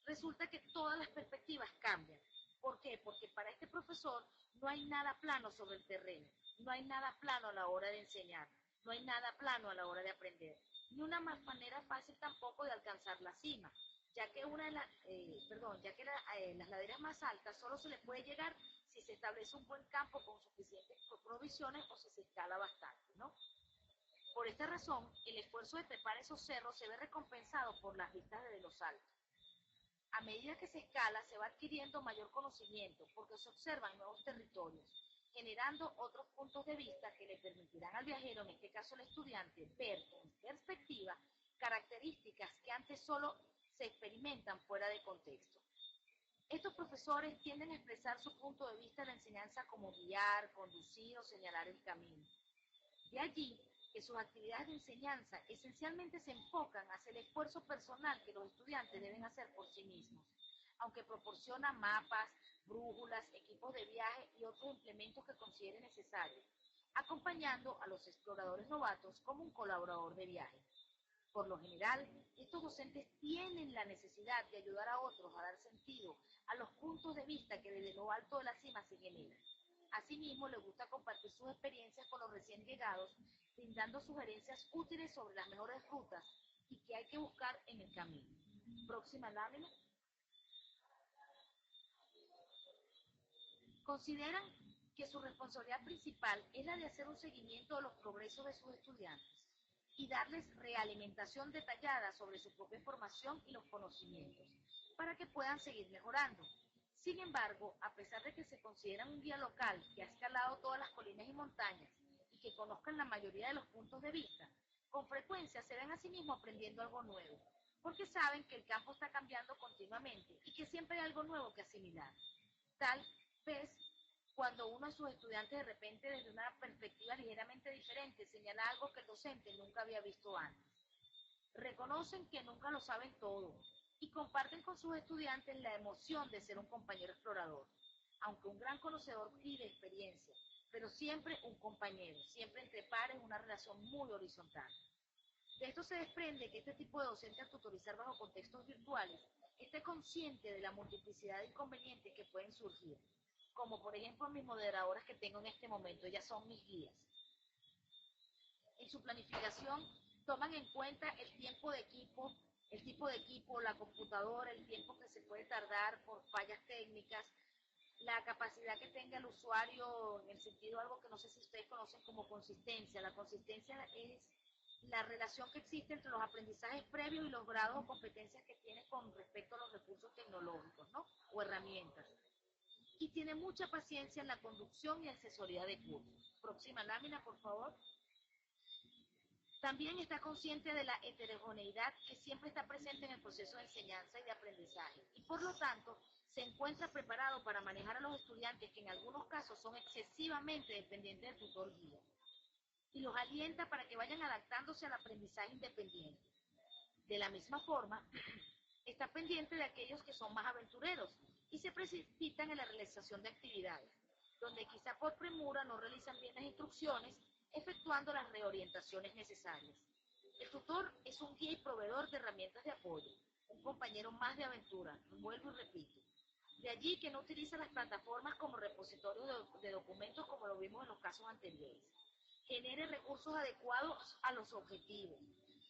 B: resulta que todas las perspectivas cambian. ¿Por qué? Porque para este profesor no hay nada plano sobre el terreno, no hay nada plano a la hora de enseñar, no hay nada plano a la hora de aprender, ni una manera fácil tampoco de alcanzar la cima, ya que, las laderas más altas solo se les puede llegar si se establece un buen campo con suficientes provisiones o si se escala bastante, ¿no? Por esta razón, el esfuerzo de trepar esos cerros se ve recompensado por las vistas desde los altos. A medida que se escala, se va adquiriendo mayor conocimiento porque se observan nuevos territorios, generando otros puntos de vista que le permitirán al viajero, en este caso el estudiante, ver en perspectiva características que antes solo se experimentan fuera de contexto. Estos profesores tienden a expresar su punto de vista en la enseñanza como guiar, conducir o señalar el camino. De allí que sus actividades de enseñanza esencialmente se enfocan hacia el esfuerzo personal que los estudiantes deben hacer por sí mismos, aunque proporciona mapas, brújulas, equipos de viaje y otros implementos que considere necesarios, acompañando a los exploradores novatos como un colaborador de viaje. Por lo general, estos docentes tienen la necesidad de ayudar a otros a dar sentido a los puntos de vista que desde lo alto de la cima se generan. Asimismo, les gusta compartir sus experiencias con los recién llegados, brindando sugerencias útiles sobre las mejores rutas y que hay que buscar en el camino. Próxima lámina. Consideran que su responsabilidad principal es la de hacer un seguimiento de los progresos de sus estudiantes y darles realimentación detallada sobre su propia formación y los conocimientos, para que puedan seguir mejorando. Sin embargo, a pesar de que se consideran un guía local que ha escalado todas las colinas y montañas y que conozcan la mayoría de los puntos de vista, con frecuencia se ven a sí mismos aprendiendo algo nuevo, porque saben que el campo está cambiando continuamente y que siempre hay algo nuevo que asimilar. Tal vez cuando uno de sus estudiantes de repente desde una perspectiva ligeramente diferente señala algo que el docente nunca había visto antes. Reconocen que nunca lo saben todo y comparten con sus estudiantes la emoción de ser un compañero explorador, aunque un gran conocedor pide experiencia, pero siempre un compañero, siempre entre pares, una relación muy horizontal. De esto se desprende que este tipo de docente al tutorizar bajo contextos virtuales esté consciente de la multiplicidad de inconvenientes que pueden surgir, como por ejemplo mis moderadoras que tengo en este momento, ellas son mis guías. En su planificación toman en cuenta el tiempo de equipo, el tipo de equipo, la computadora, el tiempo que se puede tardar por fallas técnicas, la capacidad que tenga el usuario en el sentido de algo que no sé si ustedes conocen como consistencia. La consistencia es la relación que existe entre los aprendizajes previos y los grados o competencias que tiene con respecto a los recursos tecnológicos, ¿no? O herramientas. Y tiene mucha paciencia en la conducción y asesoría de cursos. Próxima lámina, por favor. También está consciente de la heterogeneidad que siempre está presente en el proceso de enseñanza y de aprendizaje y por lo tanto se encuentra preparado para manejar a los estudiantes que en algunos casos son excesivamente dependientes del tutor guía y los alienta para que vayan adaptándose al aprendizaje independiente. De la misma forma, está pendiente de aquellos que son más aventureros y se precipitan en la realización de actividades, donde quizá por premura no realizan bien las instrucciones, efectuando las reorientaciones necesarias. El tutor es un guía y proveedor de herramientas de apoyo, un compañero más de aventura, vuelvo y repito. De allí que no utiliza las plataformas como repositorios de documentos como lo vimos en los casos anteriores. Genere recursos adecuados a los objetivos.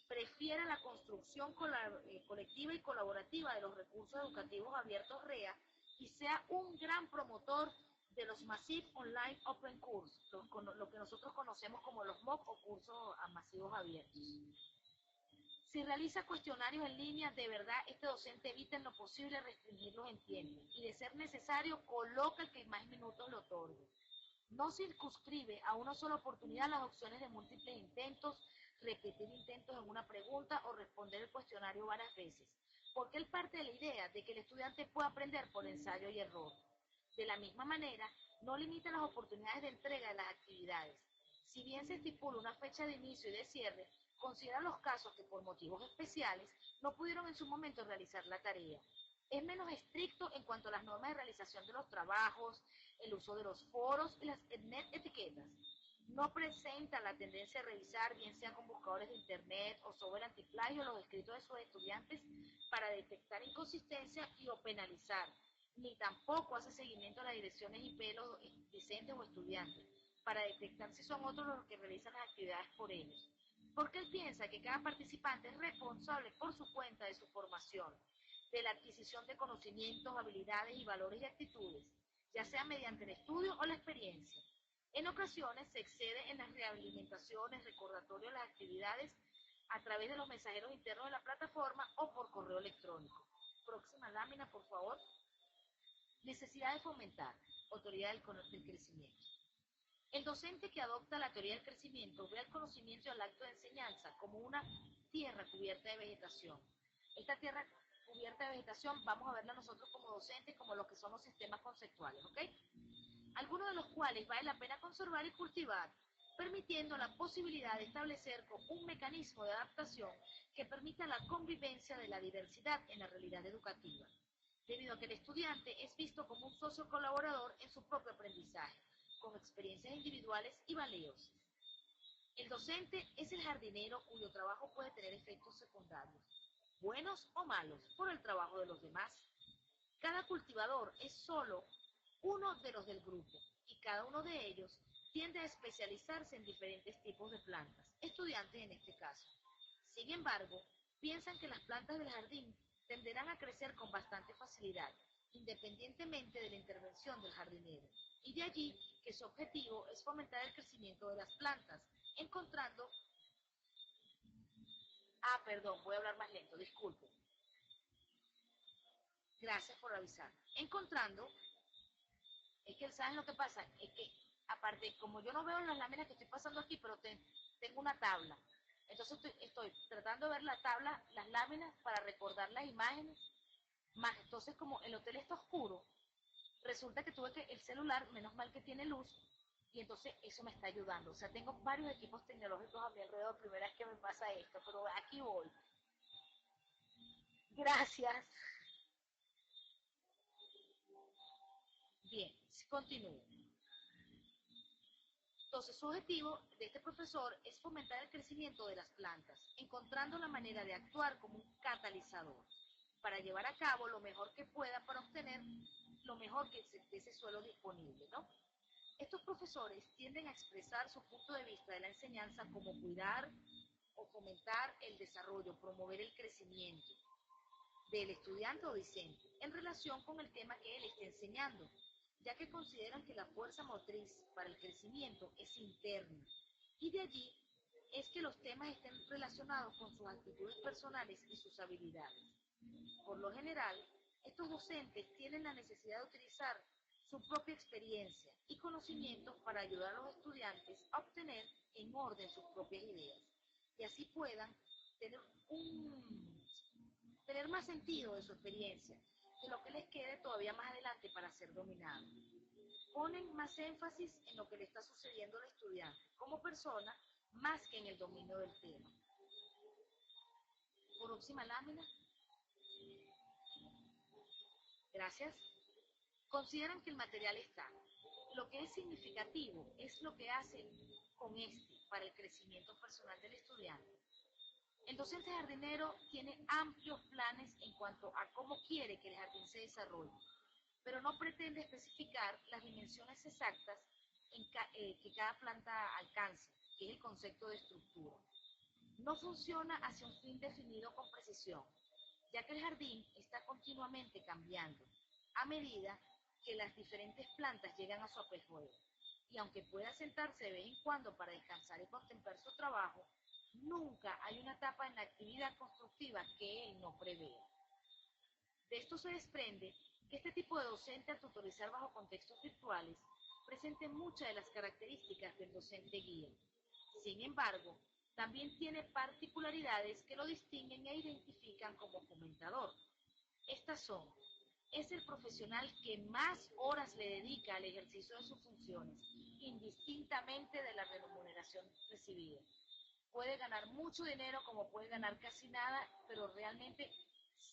B: Prefiera la construcción colectiva y colaborativa de los recursos educativos abiertos REA y sea un gran promotor de los Massive Online Open Course, lo que nosotros conocemos como los MOOC o cursos masivos abiertos. Si realiza cuestionarios en línea, de verdad este docente evita en lo posible restringirlos en tiempo y de ser necesario coloca el que más minutos le otorgue. No circunscribe a una sola oportunidad las opciones de múltiples intentos, repetir intentos en una pregunta o responder el cuestionario varias veces, porque él parte de la idea de que el estudiante puede aprender por ensayo y error. De la misma manera, no limita las oportunidades de entrega de las actividades. Si bien se estipula una fecha de inicio y de cierre, considera los casos que por motivos especiales no pudieron en su momento realizar la tarea. Es menos estricto en cuanto a las normas de realización de los trabajos, el uso de los foros y las net etiquetas. No presenta la tendencia a revisar, bien sea con buscadores de internet o software antiplagio, los escritos de sus estudiantes para detectar inconsistencia y o penalizar, ni tampoco hace seguimiento a las direcciones IP de los docentes o estudiantes para detectar si son otros los que realizan las actividades por ellos. Porque él piensa que cada participante es responsable por su cuenta de su formación, de la adquisición de conocimientos, habilidades y valores y actitudes, ya sea mediante el estudio o la experiencia. En ocasiones se excede en las realimentaciones, recordatorios de las actividades a través de los mensajeros internos de la plataforma o por correo electrónico. Próxima lámina, por favor. Necesidad de fomentar autoridad del crecimiento. El docente que adopta la teoría del crecimiento ve al conocimiento y al acto de enseñanza como una tierra cubierta de vegetación. Esta tierra cubierta de vegetación vamos a verla nosotros como docentes como lo que son los sistemas conceptuales, ¿ok? Algunos de los cuales vale la pena conservar y cultivar, permitiendo la posibilidad de establecer un mecanismo de adaptación que permita la convivencia de la diversidad en la realidad educativa, debido a que el estudiante es visto como un socio colaborador en su propio aprendizaje, con experiencias individuales y valiosas. El docente es el jardinero cuyo trabajo puede tener efectos secundarios, buenos o malos, por el trabajo de los demás. Cada cultivador es solo uno de los del grupo, y cada uno de ellos tiende a especializarse en diferentes tipos de plantas, estudiantes en este caso. Sin embargo, piensan que las plantas del jardín tenderán a crecer con bastante facilidad, independientemente de la intervención del jardinero, y de allí que su objetivo es fomentar el crecimiento de las plantas, encontrando... perdón, voy a hablar más lento, disculpe. Gracias por avisar. Encontrando, es que, ¿saben lo que pasa? Es que, aparte, como yo no veo las láminas que estoy pasando aquí, pero tengo una tabla. Entonces estoy tratando de ver la tabla, las láminas, para recordar las imágenes. Más, entonces, como el hotel está oscuro, resulta que tuve que el celular, menos mal que tiene luz, y entonces eso me está ayudando. O sea, tengo varios equipos tecnológicos a mi alrededor, primera vez que me pasa esto, pero aquí voy. Gracias. Bien, continúo. Entonces, su objetivo de este profesor es fomentar el crecimiento de las plantas, encontrando la manera de actuar como un catalizador, para llevar a cabo lo mejor que pueda para obtener lo mejor de ese suelo disponible, ¿no? Estos profesores tienden a expresar su punto de vista de la enseñanza como cuidar o fomentar el desarrollo, promover el crecimiento del estudiante o docente en relación con el tema que él esté enseñando, ya que consideran que la fuerza motriz para el crecimiento es interna, y de allí es que los temas estén relacionados con sus actitudes personales y sus habilidades. Por lo general, estos docentes tienen la necesidad de utilizar su propia experiencia y conocimientos para ayudar a los estudiantes a obtener en orden sus propias ideas, y así puedan tener más sentido de su experiencia, de lo que les quede todavía más adelante para ser dominado. Ponen más énfasis en lo que le está sucediendo al estudiante como persona, más que en el dominio del tema. Próxima lámina. Gracias. Consideran que el material está. Lo que es significativo es lo que hacen con este para el crecimiento personal del estudiante. El docente jardinero tiene amplios planes en cuanto a cómo quiere que el jardín se desarrolle, pero no pretende especificar las dimensiones exactas que cada planta alcance, que es el concepto de estructura. No funciona hacia un fin definido con precisión, ya que el jardín está continuamente cambiando a medida que las diferentes plantas llegan a su apogeo, y aunque pueda sentarse de vez en cuando para descansar y contemplar su trabajo, nunca hay una etapa en la actividad constructiva que él no prevea. De esto se desprende que este tipo de docente, al tutorizar bajo contextos virtuales, presenta muchas de las características del docente guía. Sin embargo, también tiene particularidades que lo distinguen e identifican como fomentador. Estas son: es el profesional que más horas le dedica al ejercicio de sus funciones, indistintamente de la remuneración recibida. Puede ganar mucho dinero como puede ganar casi nada, pero realmente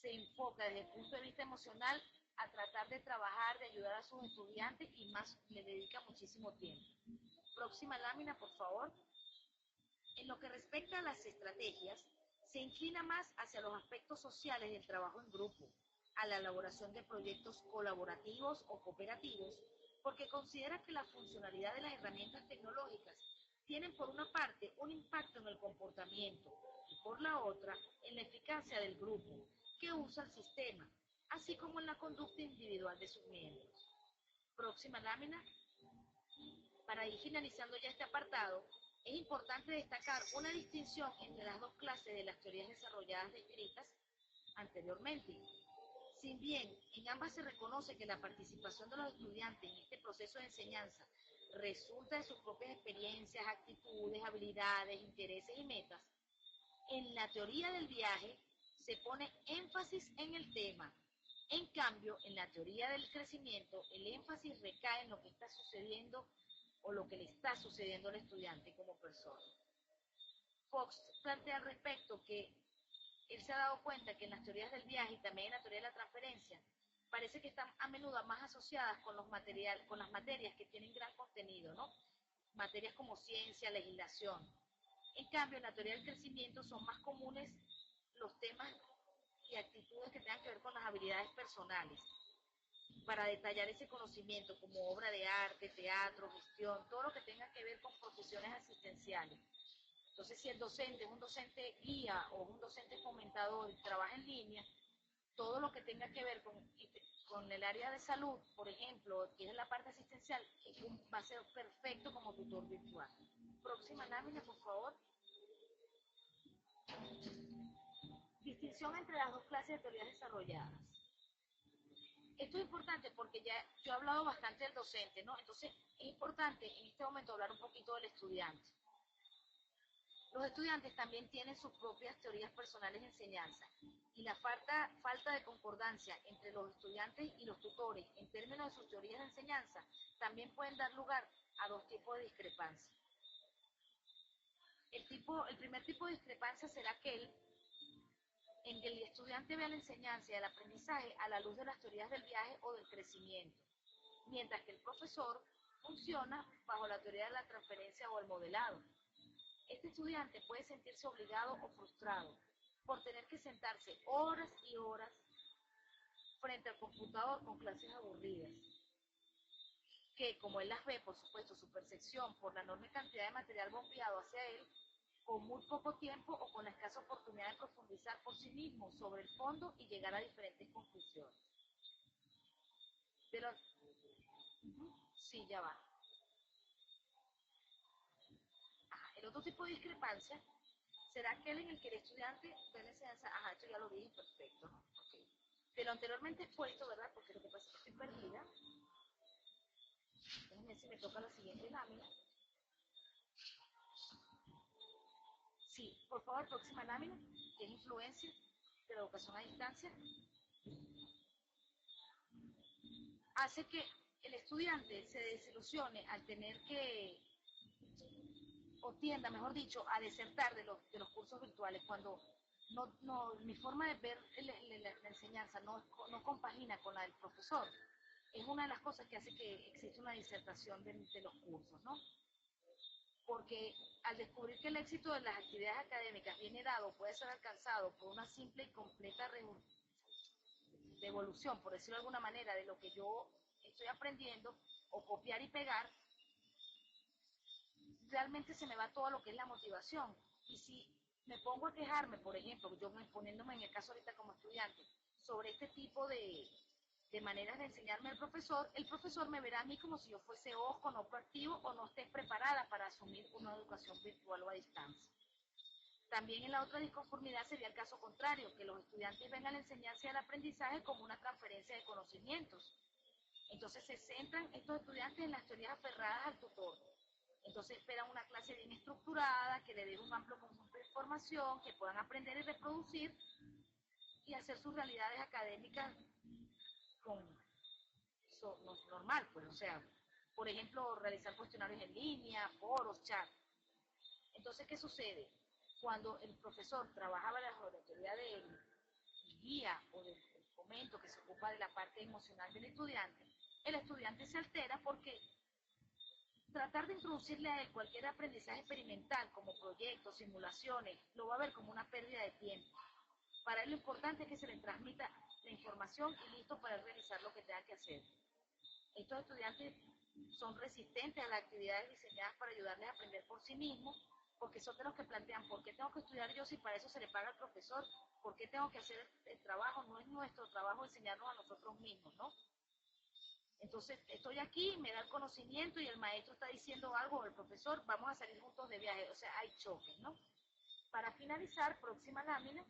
B: se enfoca desde el punto de vista emocional a tratar de trabajar, de ayudar a sus estudiantes, y más le dedica muchísimo tiempo. Próxima lámina, por favor. En lo que respecta a las estrategias, se inclina más hacia los aspectos sociales del trabajo en grupo, a la elaboración de proyectos colaborativos o cooperativos, porque considera que la funcionalidad de las herramientas tecnológicas tienen por una parte un impacto en el comportamiento y por la otra en la eficacia del grupo que usa el sistema, así como en la conducta individual de sus miembros. Próxima lámina. Para ir finalizando ya este apartado, es importante destacar una distinción entre las dos clases de las teorías desarrolladas descritas anteriormente. Si bien en ambas se reconoce que la participación de los estudiantes en este proceso de enseñanza resulta de sus propias experiencias, actitudes, habilidades, intereses y metas, en la teoría del viaje se pone énfasis en el tema. En cambio, en la teoría del crecimiento, el énfasis recae en lo que está sucediendo o lo que le está sucediendo al estudiante como persona. Fox plantea al respecto que él se ha dado cuenta que en las teorías del viaje y también en la teoría de la transferencia, parece que están a menudo más asociadas con las materias que tienen gran contenido, ¿no? Materias como ciencia, legislación. En cambio, en la teoría del crecimiento son más comunes los temas y actitudes que tengan que ver con las habilidades personales, para detallar ese conocimiento como obra de arte, teatro, gestión, todo lo que tenga que ver con profesiones asistenciales. Entonces, si el docente es un docente guía o un docente fomentador y trabaja en línea, todo lo que tenga que ver con el área de salud, por ejemplo, que es la parte asistencial, va a ser perfecto como tutor virtual. Próxima lámina, por favor. Distinción entre las dos clases de teorías desarrolladas. Esto es importante porque ya yo he hablado bastante del docente, ¿no? Entonces es importante en este momento hablar un poquito del estudiante. Los estudiantes también tienen sus propias teorías personales de enseñanza y la falta de concordancia entre los estudiantes y los tutores en términos de sus teorías de enseñanza también pueden dar lugar a dos tipos de discrepancia. El primer tipo de discrepancia será aquel en que el estudiante vea la enseñanza y el aprendizaje a la luz de las teorías del viaje o del crecimiento, mientras que el profesor funciona bajo la teoría de la transferencia o el modelado. Este estudiante puede sentirse obligado o frustrado por tener que sentarse horas y horas frente al computador con clases aburridas, que como él las ve, por supuesto, su percepción por la enorme cantidad de material bombeado hacia él, con muy poco tiempo o con la escasa oportunidad de profundizar por sí mismo sobre el fondo y llegar a diferentes conclusiones. Pero, sí, ya va. El otro tipo de discrepancia será aquel en el que el estudiante ve la enseñanza, esto ya lo dije, perfecto, ¿no? Okay. De lo anteriormente expuesto, ¿verdad? Porque lo que pasa es que estoy perdida. Déjenme ver si me toca la siguiente lámina. Sí, por favor, próxima lámina, que es influencia de la educación a distancia. Hace que el estudiante se desilusione al tener que, o tienda, mejor dicho, a desertar de los cursos virtuales, cuando mi forma de ver la enseñanza no compagina con la del profesor. Es una de las cosas que hace que exista una disertación de los cursos, ¿no? Porque al descubrir que el éxito de las actividades académicas viene dado, puede ser alcanzado por una simple y completa devolución, por decirlo de alguna manera, de lo que yo estoy aprendiendo, o copiar y pegar, realmente se me va todo lo que es la motivación. Y si me pongo a quejarme, por ejemplo, yo poniéndome en el caso ahorita como estudiante, sobre este tipo de maneras de enseñarme el profesor me verá a mí como si yo fuese ojo, no proactivo o no esté preparada para asumir una educación virtual o a distancia. También en la otra disconformidad sería el caso contrario, que los estudiantes ven a la enseñanza y al aprendizaje como una transferencia de conocimientos. Entonces se centran estos estudiantes en las teorías aferradas al tutor. Entonces esperan una clase bien estructurada, que le dé un amplio conjunto de información, que puedan aprender y reproducir y hacer sus realidades académicas normal, pues, o sea, por ejemplo, realizar cuestionarios en línea, foros, chat. Entonces, ¿qué sucede? Cuando el profesor trabaja bajo la teoría del guía o del fomento que se ocupa de la parte emocional del estudiante, el estudiante se altera porque tratar de introducirle a él cualquier aprendizaje experimental, como proyectos, simulaciones, lo va a ver como una pérdida de tiempo. Para él lo importante es que se le transmita la información y listo para realizar lo que tenga que hacer. Estos estudiantes son resistentes a las actividades diseñadas para ayudarles a aprender por sí mismos, porque son de los que plantean, ¿por qué tengo que estudiar yo si para eso se le paga al profesor? ¿Por qué tengo que hacer el trabajo? No es nuestro trabajo enseñarnos a nosotros mismos, ¿no? Entonces, estoy aquí, me da el conocimiento y el maestro está diciendo algo, o el profesor, vamos a salir juntos de viaje. O sea, hay choques, ¿no? Para finalizar, próxima lámina,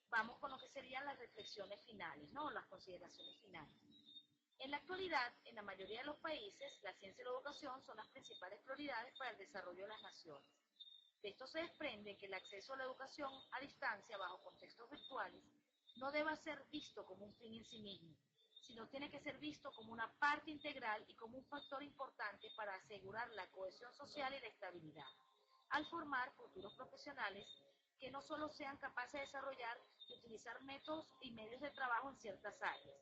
B: Vamos con lo que serían las reflexiones finales, ¿no? Las consideraciones finales. En la actualidad, en la mayoría de los países, la ciencia y la educación son las principales prioridades para el desarrollo de las naciones. De esto se desprende que el acceso a la educación a distancia bajo contextos virtuales no debe ser visto como un fin en sí mismo, sino tiene que ser visto como una parte integral y como un factor importante para asegurar la cohesión social y la estabilidad, al formar futuros profesionales que no solo sean capaces de desarrollar y utilizar métodos y medios de trabajo en ciertas áreas,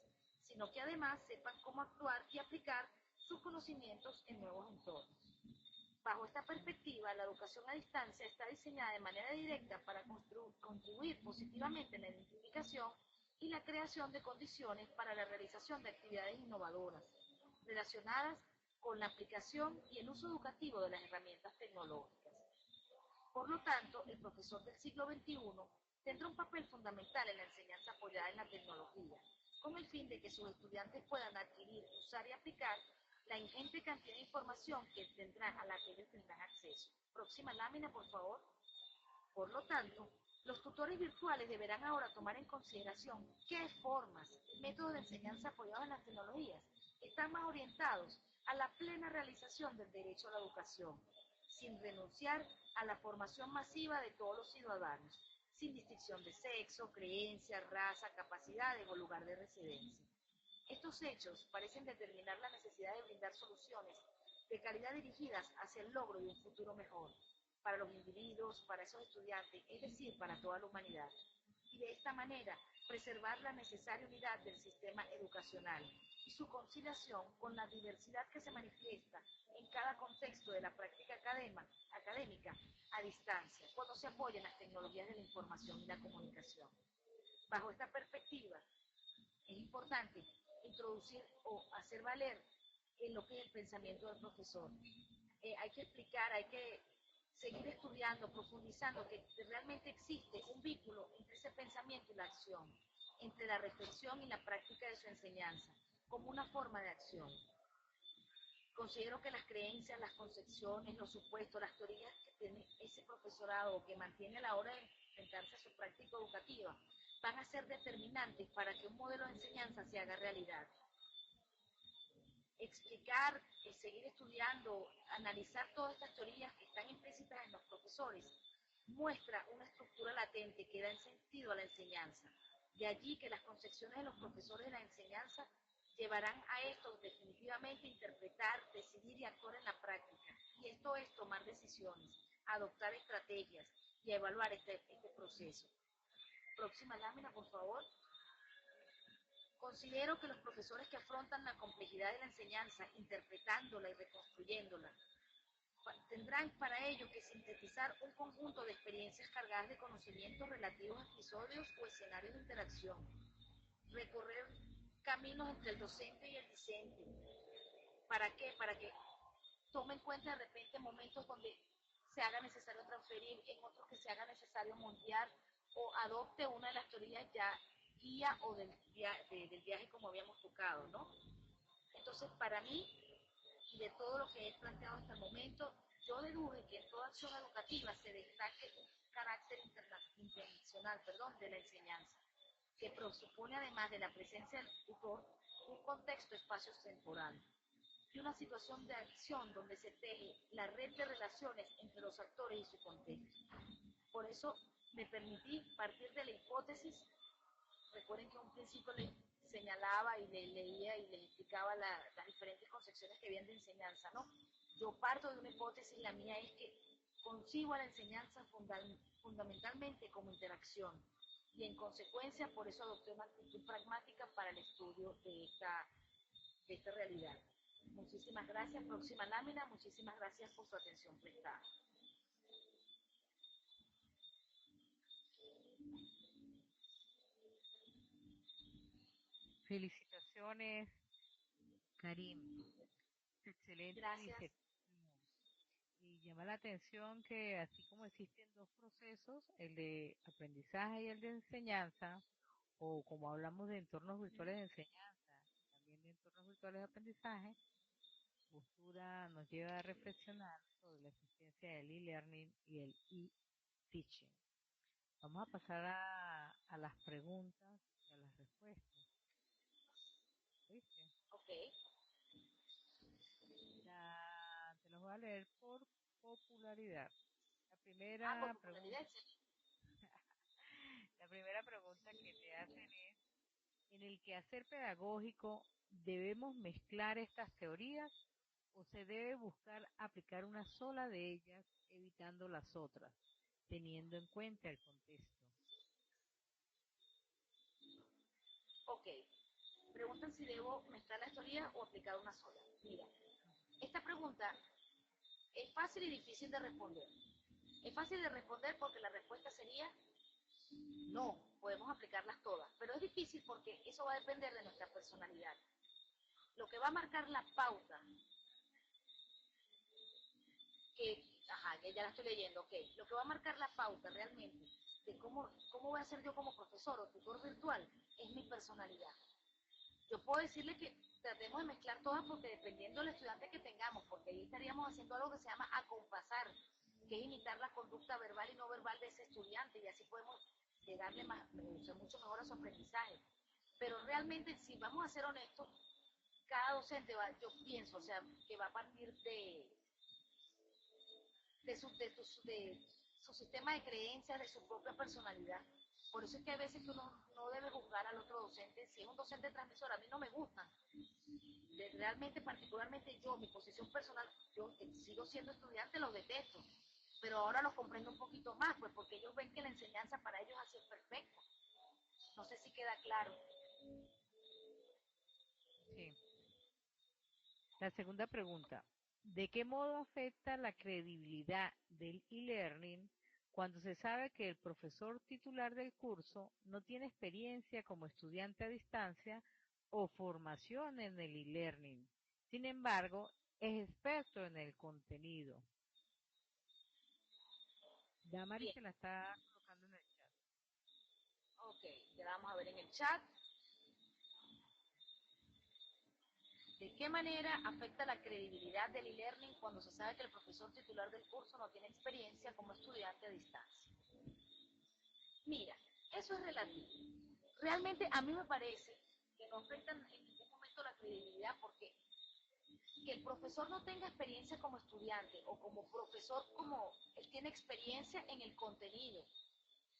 B: sino que además sepan cómo actuar y aplicar sus conocimientos en nuevos entornos. Bajo esta perspectiva, la educación a distancia está diseñada de manera directa para contribuir positivamente en la identificación y la creación de condiciones para la realización de actividades innovadoras relacionadas con la aplicación y el uso educativo de las herramientas tecnológicas. Por lo tanto, el profesor del siglo XXI tendrá un papel fundamental en la enseñanza apoyada en la tecnología, con el fin de que sus estudiantes puedan adquirir, usar y aplicar la ingente cantidad de información a la que ellos tendrán acceso. Próxima lámina, por favor. Por lo tanto, los tutores virtuales deberán ahora tomar en consideración qué formas y métodos de enseñanza apoyados en las tecnologías están más orientados a la plena realización del derecho a la educación, sin renunciar a la formación masiva de todos los ciudadanos, sin distinción de sexo, creencia, raza, capacidades o lugar de residencia. Estos hechos parecen determinar la necesidad de brindar soluciones de calidad dirigidas hacia el logro de un futuro mejor para los individuos, para esos estudiantes, es decir, para toda la humanidad. Y de esta manera, preservar la necesaria unidad del sistema educacional y su conciliación con la diversidad que se manifiesta en cada contexto de la práctica académica a distancia, cuando se apoyan las tecnologías de la información y la comunicación. Bajo esta perspectiva, es importante introducir o hacer valer en lo que es el pensamiento del profesor. Hay que explicar, hay que seguir estudiando, profundizando, que realmente existe un vínculo entre ese pensamiento y la acción, entre la reflexión y la práctica de su enseñanza, como una forma de acción. Considero que las creencias, las concepciones, los supuestos, las teorías que tiene ese profesorado o que mantiene a la hora de enfrentarse a su práctica educativa van a ser determinantes para que un modelo de enseñanza se haga realidad. Explicar, seguir estudiando, analizar todas estas teorías que están implícitas en los profesores, muestra una estructura latente que da sentido a la enseñanza. De allí que las concepciones de los profesores de la enseñanza llevarán a estos definitivamente a interpretar, decidir y actuar en la práctica. Y esto es tomar decisiones, adoptar estrategias y evaluar este proceso. Próxima lámina, por favor. Considero que los profesores que afrontan la complejidad de la enseñanza, interpretándola y reconstruyéndola, tendrán para ello que sintetizar un conjunto de experiencias cargadas de conocimientos relativos a episodios o escenarios de interacción, recorrer caminos entre el docente y el discente. ¿Para qué? Para que tome en cuenta de repente momentos donde se haga necesario transferir, en otros que se haga necesario montear o adopte una de las teorías ya guía o del viaje como habíamos tocado, ¿no? Entonces, para mí, y de todo lo que he planteado hasta el momento, yo deduje que en toda acción educativa se destaque un carácter intencional, de la enseñanza, que presupone además de la presencia del tutor un contexto espacio-temporal y una situación de acción donde se teje la red de relaciones entre los actores y su contexto. Por eso me permití partir de la hipótesis. Recuerden que a un principio les señalaba y les leía y les explicaba las diferentes concepciones que vienen de enseñanza, ¿no? Yo parto de una hipótesis, la mía es que concibo a la enseñanza fundamentalmente como interacción y en consecuencia por eso adopté una actitud pragmática para el estudio de esta realidad. Muchísimas gracias. Próxima lámina. Muchísimas gracias por su atención prestada.
A: Felicitaciones, Karim. Excelente
B: Gracias.
A: iniciativa. Y llama la atención que así como existen dos procesos, el de aprendizaje y el de enseñanza, o como hablamos de entornos virtuales de enseñanza, también de entornos virtuales de aprendizaje, postura nos lleva a reflexionar sobre la existencia del e-learning y el e-teaching. Vamos a pasar a las preguntas y a las respuestas. ¿Viste?
B: Ok.
A: Te los voy a leer por popularidad. La
B: Ah, por
A: primera
B: popularidad,
A: pregunta,
B: excelente.
A: la primera pregunta que te hacen es, ¿en el quehacer pedagógico debemos mezclar estas teorías o se debe buscar aplicar una sola de ellas evitando las otras, teniendo en cuenta el contexto?
B: Ok. Preguntan si debo mezclar la teoría o aplicar una sola. Mira, esta pregunta es fácil y difícil de responder. Es fácil de responder porque la respuesta sería no, podemos aplicarlas todas, pero es difícil porque eso va a depender de nuestra personalidad. Lo que va a marcar la pauta, que ya la estoy leyendo, ok, lo que va a marcar la pauta realmente de cómo voy a ser yo como profesor o tutor virtual es mi personalidad. Yo puedo decirle que tratemos de mezclar todas porque dependiendo del estudiante que tengamos, porque ahí estaríamos haciendo algo que se llama acompasar, que es imitar la conducta verbal y no verbal de ese estudiante y así podemos llegarle mucho mejor a su aprendizaje. Pero realmente, si vamos a ser honestos, cada docente va, yo pienso, o sea, que va a partir de su sistema de creencias, de su propia personalidad. Por eso es que a veces que uno no debe juzgar al otro docente. Si es un docente transmisor, a mí no me gustan. Realmente, particularmente yo, mi posición personal, yo sigo siendo estudiante, los detesto. Pero ahora los comprendo un poquito más, pues porque ellos ven que la enseñanza para ellos ha sido perfecta. No sé si queda claro.
A: Sí. La segunda pregunta, ¿de qué modo afecta la credibilidad del e-learning cuando se sabe que el profesor titular del curso no tiene experiencia como estudiante a distancia o formación en el e-learning? Sin embargo, es experto en el contenido. Damaris
B: Bien,
A: se la está colocando en el chat.
B: ok, ya vamos a ver en el chat. ¿De qué manera afecta la credibilidad del e-learning cuando se sabe que el profesor titular del curso no tiene experiencia como estudiante a distancia? Mira, eso es relativo. Realmente a mí me parece que no afecta en ningún momento la credibilidad porque que el profesor no tenga experiencia como estudiante o como profesor como él tiene experiencia en el contenido.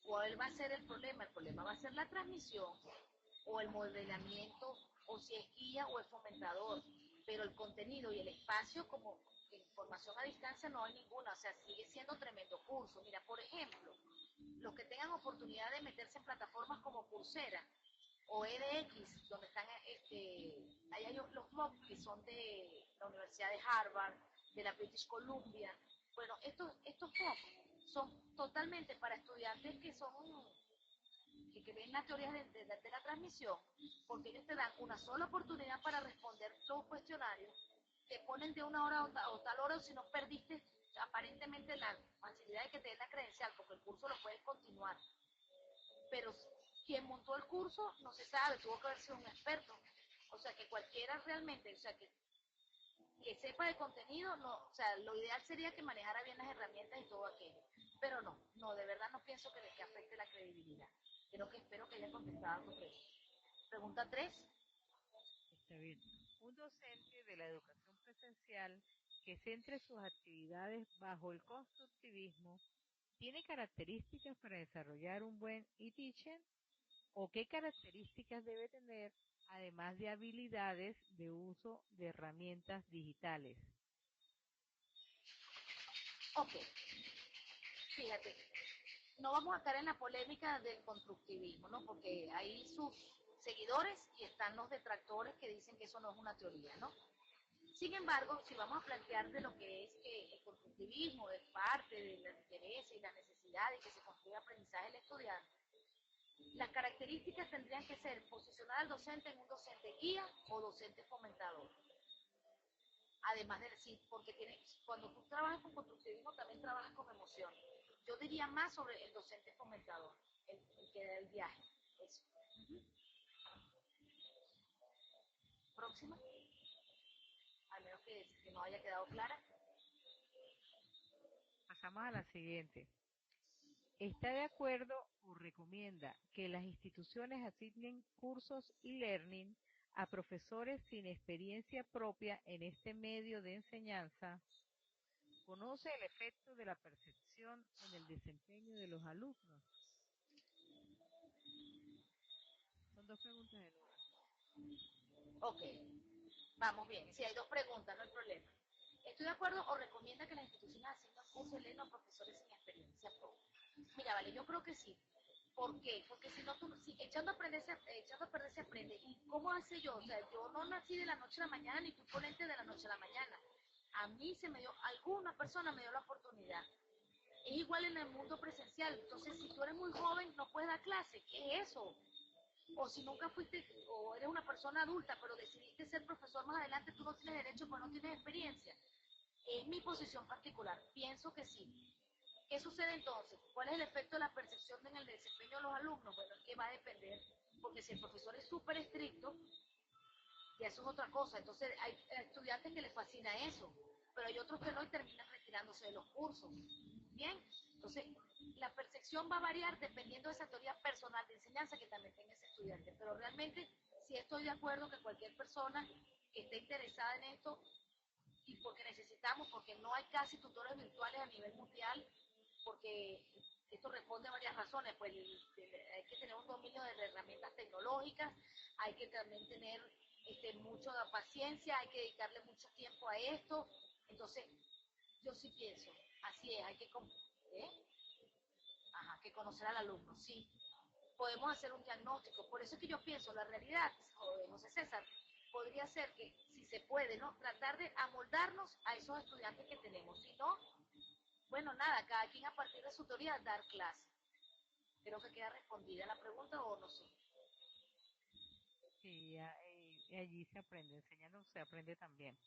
B: ¿Cuál va a ser el problema? El problema va a ser la transmisión o el modelamiento o si es guía o es fomentador. Pero el contenido y el espacio como información a distancia no hay ninguna, o sea, sigue siendo tremendo curso. Mira, por ejemplo, los que tengan oportunidad de meterse en plataformas como Coursera o edX, donde están, ahí hay los MOOC que son de la Universidad de Harvard, de la British Columbia. Bueno, estos MOOC son totalmente para estudiantes que ven las teorías de la transmisión, porque ellos te dan una sola oportunidad para responder los cuestionarios, te ponen de una hora o tal hora, o si no perdiste aparentemente la facilidad de que te den la credencial, porque el curso lo puedes continuar. Pero quien montó el curso no se sabe, tuvo que haber sido un experto. O sea, que cualquiera realmente, o sea, que sepa de contenido, no, o sea, lo ideal sería que manejara bien las herramientas y todo aquello. Pero no, de verdad no pienso que afecte la credibilidad. Espero que haya contestado a tu pregunta. Pregunta 3.
A: Está bien. Un docente de la educación presencial que centre sus actividades bajo el constructivismo tiene características para desarrollar un buen e-teaching o qué características debe tener además de habilidades de uso de herramientas digitales.
B: Ok, fíjate, no vamos a caer en la polémica del constructivismo, ¿no? Porque hay sus seguidores y están los detractores que dicen que eso no es una teoría, ¿no? Sin embargo, si vamos a plantear de lo que es que el constructivismo es parte de los intereses y las necesidades que se construye aprendizaje del estudiante, las características tendrían que ser posicionar al docente en un docente guía o docente fomentador. Además de decir, porque cuando tú trabajas con constructivismo también trabajas con emociones. Yo diría más sobre el docente fomentador, el que da el viaje. Eso. Próxima, al menos que no haya quedado clara.
A: Pasamos a la siguiente. ¿Está de acuerdo o recomienda que las instituciones asignen cursos y learning a profesores sin experiencia propia en este medio de enseñanza? ¿Conoce el efecto de la percepción en el desempeño de los alumnos? Son dos preguntas en una.
B: Ok, vamos bien. Si hay dos preguntas, no hay problema. ¿Estoy de acuerdo o recomienda que las instituciones asignen cursos y learning a profesores sin experiencia propia? Mira, vale, yo creo que sí. ¿Por qué? Porque si no, si echando a perder se aprende. ¿Y cómo hace yo? O sea, yo no nací de la noche a la mañana, ni fui ponente de la noche a la mañana. A mí se me dio, alguna persona me dio la oportunidad. Es igual en el mundo presencial. Entonces, si tú eres muy joven, no puedes dar clase. ¿Qué es eso? O si nunca fuiste, o eres una persona adulta, pero decidiste ser profesor más adelante, tú no tienes derecho, pues no tienes experiencia. En mi posición particular, pienso que sí. ¿Qué sucede entonces? ¿Cuál es el efecto de la percepción en el desempeño de los alumnos? Bueno, es que va a depender, porque si el profesor es súper estricto, ya eso es otra cosa. Entonces hay estudiantes que les fascina eso, pero hay otros que no y terminan retirándose de los cursos. Bien, entonces la percepción va a variar dependiendo de esa teoría personal de enseñanza que también tenga ese estudiante, pero realmente sí estoy de acuerdo que cualquier persona que esté interesada en esto y porque necesitamos, porque no hay casi tutores virtuales a nivel mundial, porque esto responde a varias razones, pues hay que tener un dominio de herramientas tecnológicas, hay que también tener mucha paciencia, hay que dedicarle mucho tiempo a esto, entonces yo sí pienso, así es, hay que, ¿eh? Ajá, que conocer al alumno, sí, podemos hacer un diagnóstico, por eso es que yo pienso, la realidad, José César, podría ser que, si se puede, ¿no? Tratar de amoldarnos a esos estudiantes que tenemos, si no, bueno, nada, cada quien a partir de su teoría dar clase. Creo que queda respondida la pregunta o no sé.
A: Sí, allí se aprende, enseñando se aprende también.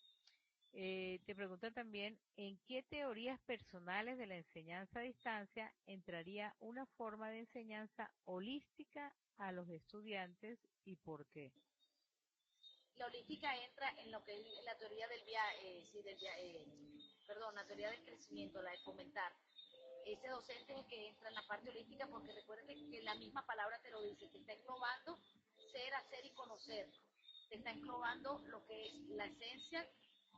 A: Te preguntan también, ¿en qué teorías personales de la enseñanza a distancia entraría una forma de enseñanza holística a los estudiantes y por qué?
B: La holística entra en lo que es la teoría del viaje, sí, perdón, la teoría del crecimiento, la de fomentar. Ese docente es el que entra en la parte holística porque recuerden que la misma palabra te lo dice, te está englobando ser, hacer y conocer. Te está englobando lo que es la esencia,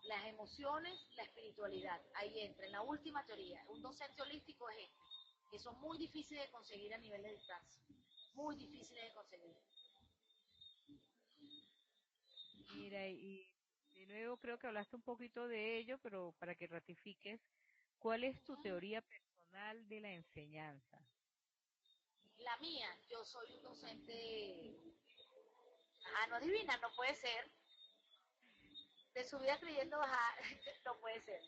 B: las emociones, la espiritualidad. Ahí entra, en la última teoría. Un docente holístico es este, que son muy difíciles de conseguir a nivel de distancia. Muy difíciles de conseguir.
A: Mira, y de nuevo creo que hablaste un poquito de ello, pero para que ratifiques, ¿cuál es tu teoría personal de la enseñanza?
B: La mía, yo soy un docente. Ah, no adivina, no puede ser. De su vida creyendo, ajá, no puede ser.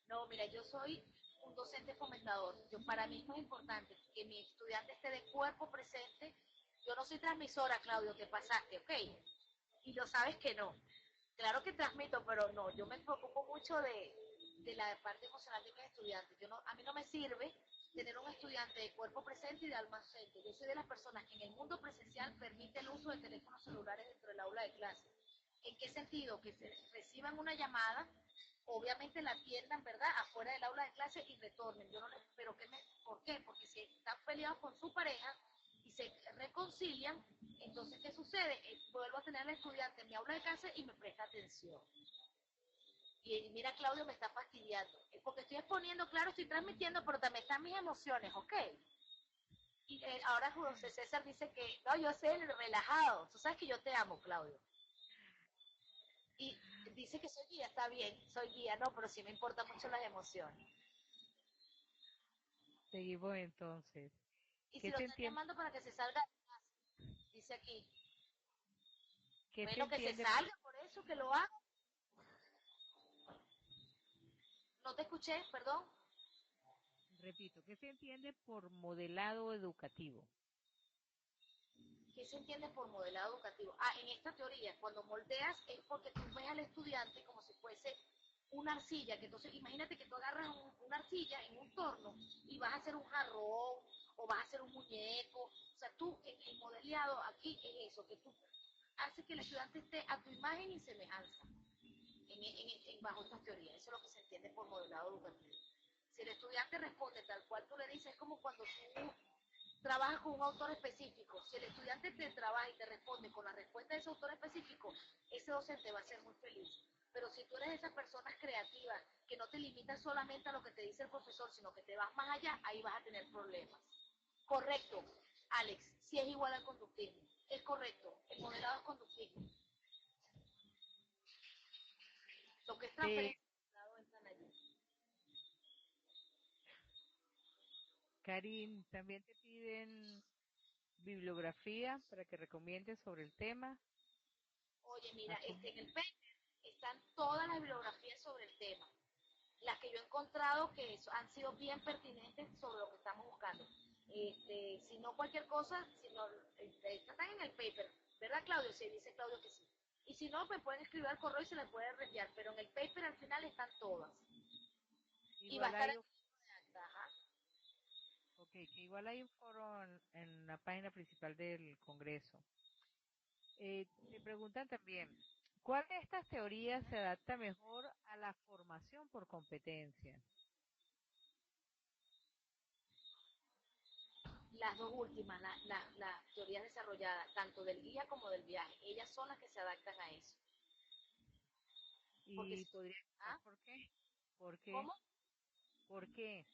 B: No, mira, yo soy un docente fomentador. Para mí es muy importante que mi estudiante esté de cuerpo presente. Yo no soy transmisora, Claudio, te pasaste, ¿ok? Y lo sabes que no. Claro que transmito, pero no, yo me preocupo mucho de la parte emocional de mis estudiantes. A mí no me sirve tener un estudiante de cuerpo presente y de alma ausente. Yo soy de las personas que en el mundo presencial permite el uso de teléfonos celulares dentro del aula de clase. ¿En qué sentido? Que se reciban una llamada, obviamente la atiendan, ¿verdad?, afuera del aula de clase y retornen. Yo no les, pero ¿por qué? Porque si están peleados con su pareja y se reconcilian, entonces, ¿qué sucede? Vuelvo a tener al estudiante en mi aula de clase y me presta atención. Y mira, Claudio me está fastidiando. Es porque estoy exponiendo, claro, estoy transmitiendo, pero también están mis emociones, ¿ok? Y ahora José César dice que, no, yo sé, relajado. Tú sabes que yo te amo, Claudio. Y dice que soy guía, está bien, soy guía, no, pero sí me importan mucho las emociones.
A: Seguimos entonces.
B: Y si
A: ¿Qué
B: lo
A: se
B: están
A: entiende,
B: llamando para que se salga, dice aquí,
A: qué se
B: bueno, que se
A: entiende,
B: salga, por eso, que lo haga. No te escuché, perdón.
A: repito, qué se entiende por modelado educativo?
B: ¿Qué se entiende por modelado educativo? Ah, en esta teoría, cuando moldeas es porque tú ves al estudiante como si fuese una arcilla, que entonces imagínate que tú agarras una arcilla en un torno y vas a hacer un jarrón o vas a hacer un muñeco. O sea, tú, el modeleado aquí es eso, que tú haces que el estudiante esté a tu imagen y semejanza bajo estas teorías. Eso es lo que se entiende por modelado educativo. Si el estudiante responde tal cual tú le dices, es como cuando tú trabaja con un autor específico. Si el estudiante te trabaja y te responde con la respuesta de ese autor específico, ese docente va a ser muy feliz. Pero si tú eres esas personas creativas que no te limitas solamente a lo que te dice el profesor, sino que te vas más allá, ahí vas a tener problemas. Correcto, Alex, si es igual al conductismo. Es correcto, el modelado es conductismo. Lo que es
A: Sí,
B: transferencia entran allí.
A: Karin, también te piden bibliografía para que recomiendes sobre el tema.
B: Oye, mira,
A: Acu-
B: en el paper están todas las bibliografías sobre el tema. Las que yo he encontrado que han sido bien pertinentes sobre lo que estamos buscando. Si no cualquier cosa, sino, están en el paper, ¿verdad, Claudio? Si dice Claudio que sí. Y si no, me pueden escribir al correo y se les puede reenviar, pero en el paper al final están todas. Y va a
A: Igual
B: estar
A: hay,
B: en el acta, ajá.
A: okay, que igual hay un foro en la página principal del Congreso. Te preguntan también, ¿cuál de estas teorías se adapta mejor a la formación por competencia?
B: Las dos últimas, las teorías desarrolladas, tanto del guía como del viaje, ellas son las que se adaptan a eso. Porque,
A: ¿Y podría explicar
B: ¿ah?
A: por qué? ¿Por qué?
B: ¿Cómo?
A: ¿Por qué?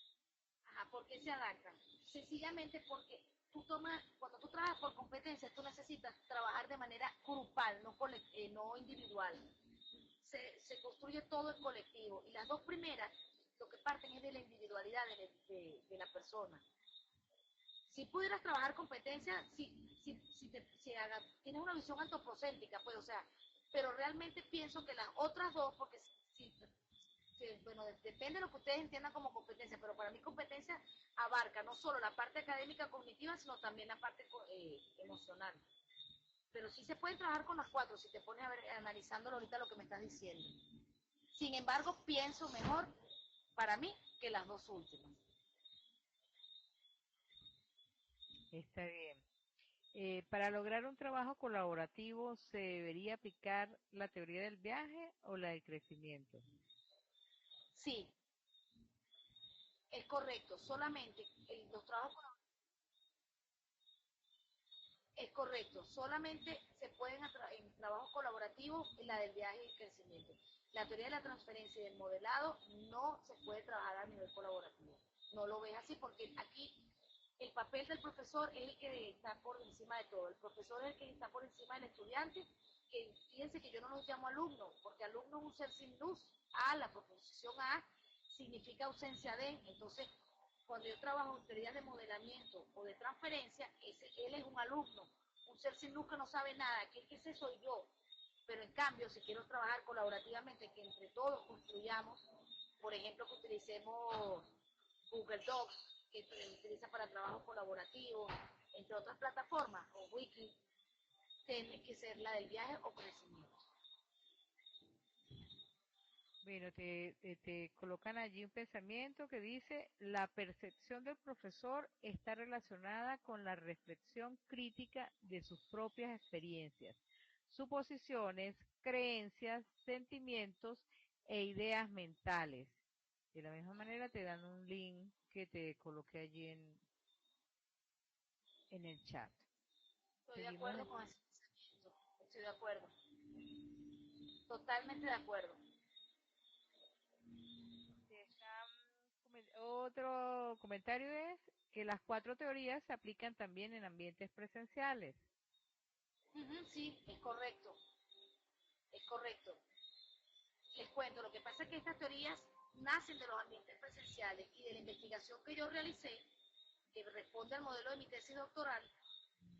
B: Ajá, ¿por qué se adaptan? Sencillamente porque cuando tú trabajas por competencia, tú necesitas trabajar de manera grupal, no individual. Se construye todo en colectivo. Y las dos primeras, lo que parten es de la individualidad de la persona. Si pudieras trabajar competencia, tienes una visión antropocéntrica, pues, o sea, pero realmente pienso que las otras dos, porque bueno, depende de lo que ustedes entiendan como competencia, pero para mí competencia abarca no solo la parte académica cognitiva, sino también la parte emocional. Pero sí se puede trabajar con las cuatro, si te pones a ver, analizándolo ahorita lo que me estás diciendo. Sin embargo, pienso mejor para mí que las dos últimas.
A: Está bien. Para lograr un trabajo colaborativo, ¿se debería aplicar la teoría del viaje o la del crecimiento?
B: Sí, es correcto, solamente los trabajos es correcto, solamente se pueden en trabajos colaborativos la del viaje y el crecimiento. La teoría de la transferencia y del modelado no se puede trabajar a nivel colaborativo. No lo ves así porque aquí el papel del profesor es el que está por encima de todo. El profesor es el que está por encima del estudiante. Que fíjense que yo no los llamo alumnos, porque alumno es un ser sin luz. La proposición A significa ausencia de. Entonces, cuando yo trabajo en teorías de modelamiento o de transferencia, él es un alumno, un ser sin luz que no sabe nada, que ese soy yo. Pero en cambio, si quiero trabajar colaborativamente, que entre todos construyamos, por ejemplo, que utilicemos Google Docs, que se utiliza para trabajo colaborativo, entre otras plataformas, o Wiki, tiene que ser la del viaje o crecimiento.
A: Bueno, te colocan allí un pensamiento que dice, la percepción del profesor está relacionada con la reflexión crítica de sus propias experiencias, suposiciones, creencias, sentimientos e ideas mentales. De la misma manera te dan un link que te coloqué allí en el chat.
B: Estoy de
A: Seguimos
B: acuerdo con ese pensamiento, estoy de acuerdo, totalmente de acuerdo.
A: Otro comentario es que las cuatro teorías se aplican también en ambientes presenciales.
B: Sí, es correcto, es correcto. Les cuento, lo que pasa es que estas teorías nacen de los ambientes presenciales y de la investigación que yo realicé, que responde al modelo de mi tesis doctoral,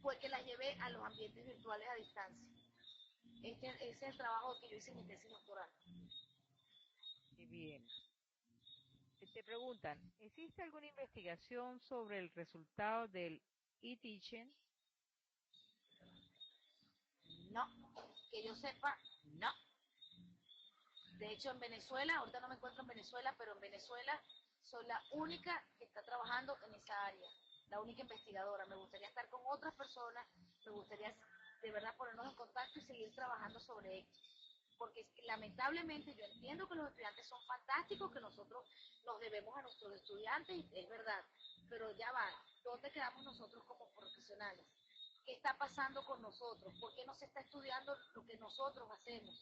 B: fue que las llevé a los ambientes virtuales a distancia. Ese es el trabajo que yo hice en mi tesis doctoral.
A: Y bien, te preguntan, ¿existe alguna investigación sobre el resultado del e-teaching?
B: No, que yo sepa, no. De hecho, en Venezuela, ahorita no me encuentro en Venezuela, pero en Venezuela soy la única que está trabajando en esa área, la única investigadora. Me gustaría estar con otras personas, me gustaría de verdad ponernos en contacto y seguir trabajando sobre esto. Porque lamentablemente yo entiendo que los estudiantes son fantásticos, que nosotros nos debemos a nuestros estudiantes, es verdad, pero ya va, ¿dónde quedamos nosotros como profesionales? ¿Qué está pasando con nosotros? ¿Por qué no se está estudiando lo que nosotros hacemos?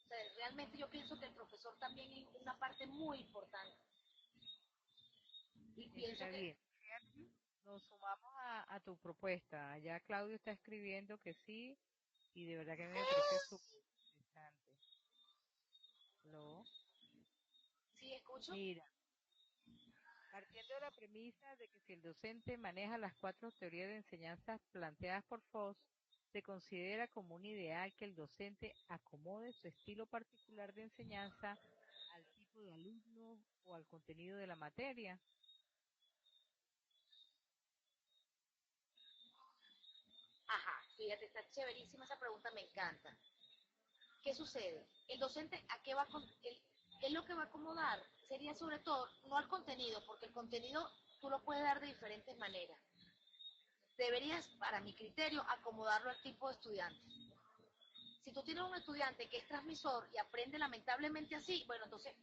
B: O sea, realmente yo pienso que el profesor también es una parte muy importante. Y pienso
A: Está
B: que
A: bien. Nos sumamos a tu propuesta. Ya Claudio está escribiendo que sí, y de verdad que a mí me parece súper interesante. ¿Lo?
B: sí escucho.
A: Mira, partiendo de la premisa de que si el docente maneja las cuatro teorías de enseñanza planteadas por Foss, se considera como un ideal que el docente acomode su estilo particular de enseñanza al tipo de alumno o al contenido de la materia.
B: Ajá, fíjate, está chéverísima esa pregunta, me encanta. ¿Qué sucede? El docente, ¿a qué va con qué es lo que va a acomodar? Sería sobre todo, no al contenido, porque el contenido tú lo puedes dar de diferentes maneras. Deberías, para mi criterio, acomodarlo al tipo de estudiante. Si tú tienes un estudiante que es transmisor y aprende lamentablemente así, bueno, entonces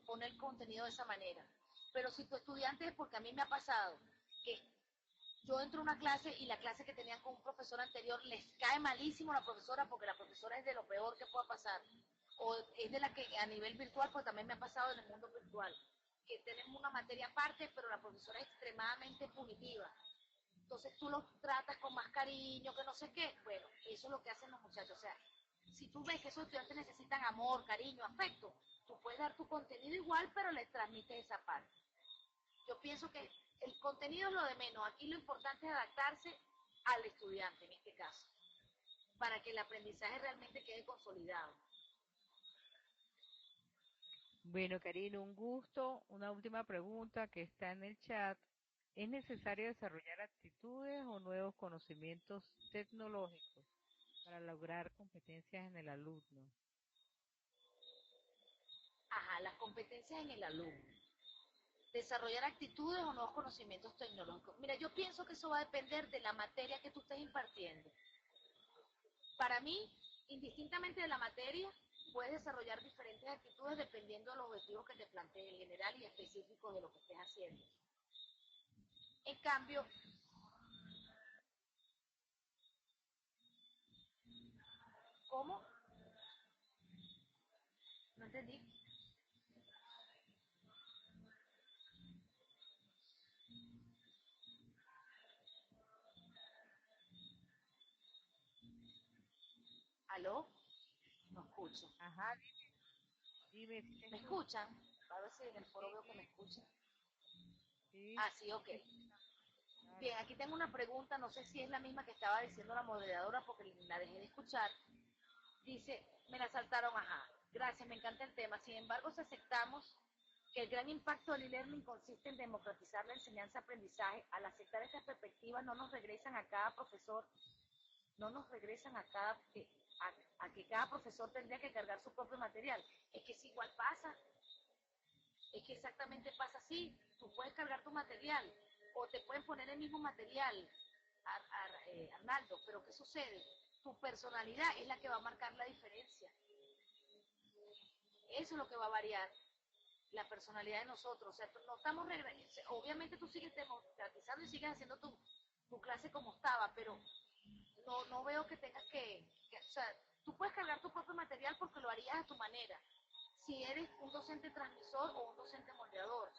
B: poner el contenido de esa manera. Pero si tu estudiante es, porque a mí me ha pasado, que yo entro a una clase y la clase que tenían con un profesor anterior les cae malísimo a la profesora porque la profesora es de lo peor que pueda pasar. O es de la que a nivel virtual, pues también me ha pasado en el mundo virtual, que tenemos una materia aparte, pero la profesora es extremadamente punitiva. Entonces tú los tratas con más cariño, que no sé qué. Bueno, eso es lo que hacen los muchachos. O sea, si tú ves que esos estudiantes necesitan amor, cariño, afecto, tú puedes dar tu contenido igual, pero les transmites esa parte. Yo pienso que el contenido es lo de menos. Aquí lo importante es adaptarse al estudiante, en este caso, para que el aprendizaje realmente quede consolidado.
A: Bueno, Karina, un gusto. Una última pregunta que está en el chat. ¿Es necesario desarrollar actitudes o nuevos conocimientos tecnológicos para lograr competencias en el alumno?
B: Ajá, las competencias en el alumno. Desarrollar actitudes o nuevos conocimientos tecnológicos. Mira, yo pienso que eso va a depender de la materia que tú estés impartiendo. Para mí, indistintamente de la materia, puedes desarrollar diferentes actitudes dependiendo de los objetivos que te plantee el general y específico de lo que estés haciendo. En cambio, ¿cómo? No entendí. ¿Aló? No escucho.
A: Ajá, dime si te
B: ¿Me
A: escucho.
B: escuchan? A ver si en el foro
A: Sí,
B: veo que me escuchan.
A: sí,
B: Ah, sí,
A: sí
B: ok.
A: te escuchamos, claro.
B: Bien, aquí tengo una pregunta, no sé si es la misma que estaba diciendo la moderadora porque la dejé de escuchar. Dice, me la saltaron, ajá. Gracias, me encanta el tema. Sin embargo, si aceptamos que el gran impacto del e-learning consiste en democratizar la enseñanza-aprendizaje, al aceptar estas perspectivas no nos regresan a cada profesor, no nos regresan a que cada profesor tendría que cargar su propio material. Es que es igual pasa, es que exactamente pasa así. Tú puedes cargar tu material o te pueden poner el mismo material, Arnaldo, pero ¿qué sucede? Tu personalidad es la que va a marcar la diferencia. Eso es lo que va a variar la personalidad de nosotros. O sea, no estamos obviamente tú sigues democratizando y sigues haciendo tu clase como estaba, pero no veo que tengas o sea, tú puedes cargar tu propio material porque lo harías a tu manera. Si eres un docente transmisor o un docente moldeador.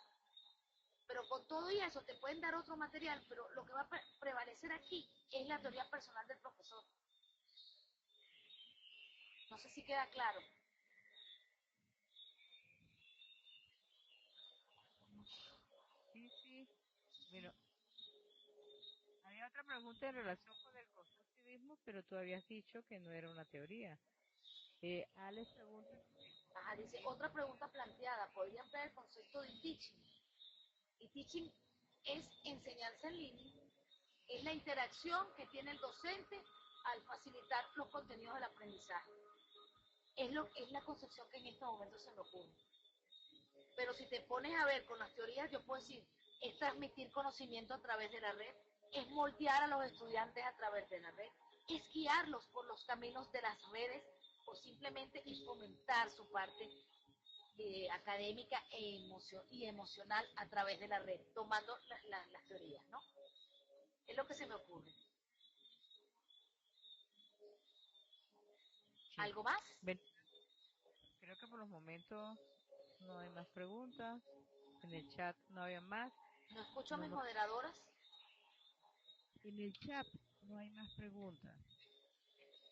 B: Pero con todo y eso te pueden dar otro material, pero lo que va a prevalecer aquí es la teoría personal del profesor. No sé si queda claro.
A: Sí, sí. Bueno, había otra pregunta en relación con el constructivismo, pero tú habías dicho que no era una teoría. Alex pregunta
B: Ajá, dice,
A: si es
B: otra pregunta planteada, ¿podría ampliar el concepto de teaching? Y teaching es enseñanza en línea, es la interacción que tiene el docente al facilitar los contenidos del aprendizaje. Es la concepción que en estos momentos se me ocurre. Pero si te pones a ver con las teorías, yo puedo decir, es transmitir conocimiento a través de la red, es moldear a los estudiantes a través de la red, es guiarlos por los caminos de las redes o simplemente es fomentar su parte académica y emocional a través de la red, tomando las teorías, ¿no? Es lo que se me ocurre.
A: Sí.
B: ¿Algo más?
A: Creo que por los momentos no hay más preguntas. En el chat no había más.
B: No escucho a
A: No,
B: mis
A: no,
B: moderadoras.
A: en el chat no hay más preguntas.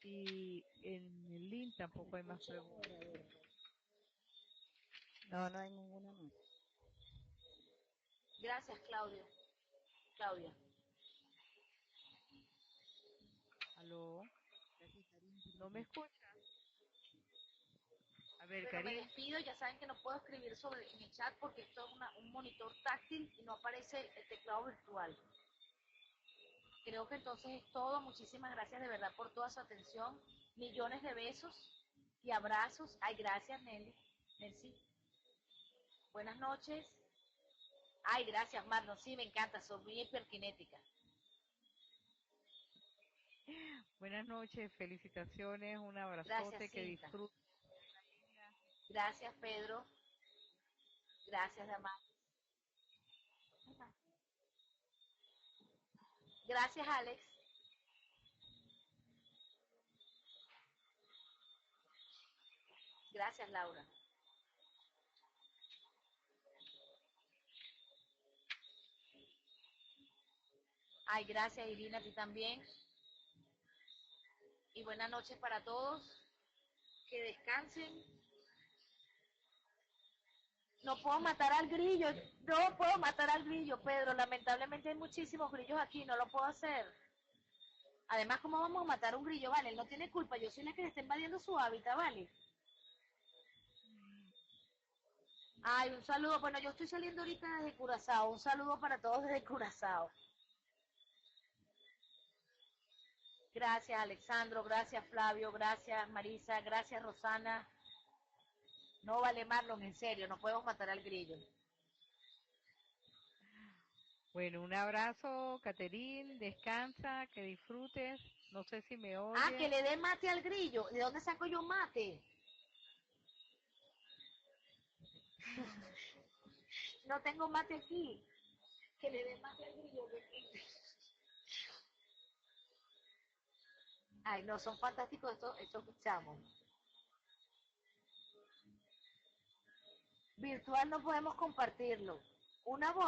A: Y en el link tampoco hay más preguntas. No, no hay ninguna más.
B: Gracias, Claudia.
A: ¿Aló? ¿No me escucha? A ver,
B: Bueno, me
A: Karim.
B: despido. Ya saben que no puedo escribir en el chat porque esto es un monitor táctil y no aparece el teclado virtual. Creo que entonces es todo. Muchísimas gracias de verdad por toda su atención. Millones de besos y abrazos. Ay, gracias, Nelly. Merci. Buenas noches. Ay, gracias, Marlon. Sí, me encanta. Soy muy hiperkinética.
A: Buenas noches, felicitaciones, un
B: Gracias,
A: abrazote, que
B: Cinta.
A: disfruten.
B: Gracias, Pedro. Gracias, Damás. Gracias, Alex. Gracias, Laura. Ay, gracias, Irina, a ti también. Y buenas noches para todos. Que descansen. No puedo matar al grillo. No puedo matar al grillo, Pedro. Lamentablemente hay muchísimos grillos aquí. No lo puedo hacer. Además, ¿cómo vamos a matar a un grillo? Vale, él no tiene culpa. Yo soy la que le está invadiendo su hábitat, ¿vale? Ay, un saludo. Bueno, yo estoy saliendo ahorita desde Curazao. Un saludo para todos desde Curazao. Gracias, Alexandro. Gracias, Flavio. Gracias, Marisa. Gracias, Rosana. No vale, Marlon, en serio. No podemos matar al grillo.
A: Bueno, un abrazo, Caterín, descansa, que disfrutes. No sé si me
B: Ah, que
A: oyes.
B: le dé mate al grillo. ¿De dónde saco yo mate? No tengo mate aquí. Que le dé mate al grillo. Ay, no, son fantásticos estos chamos. Virtual no podemos compartirlo. Una voz.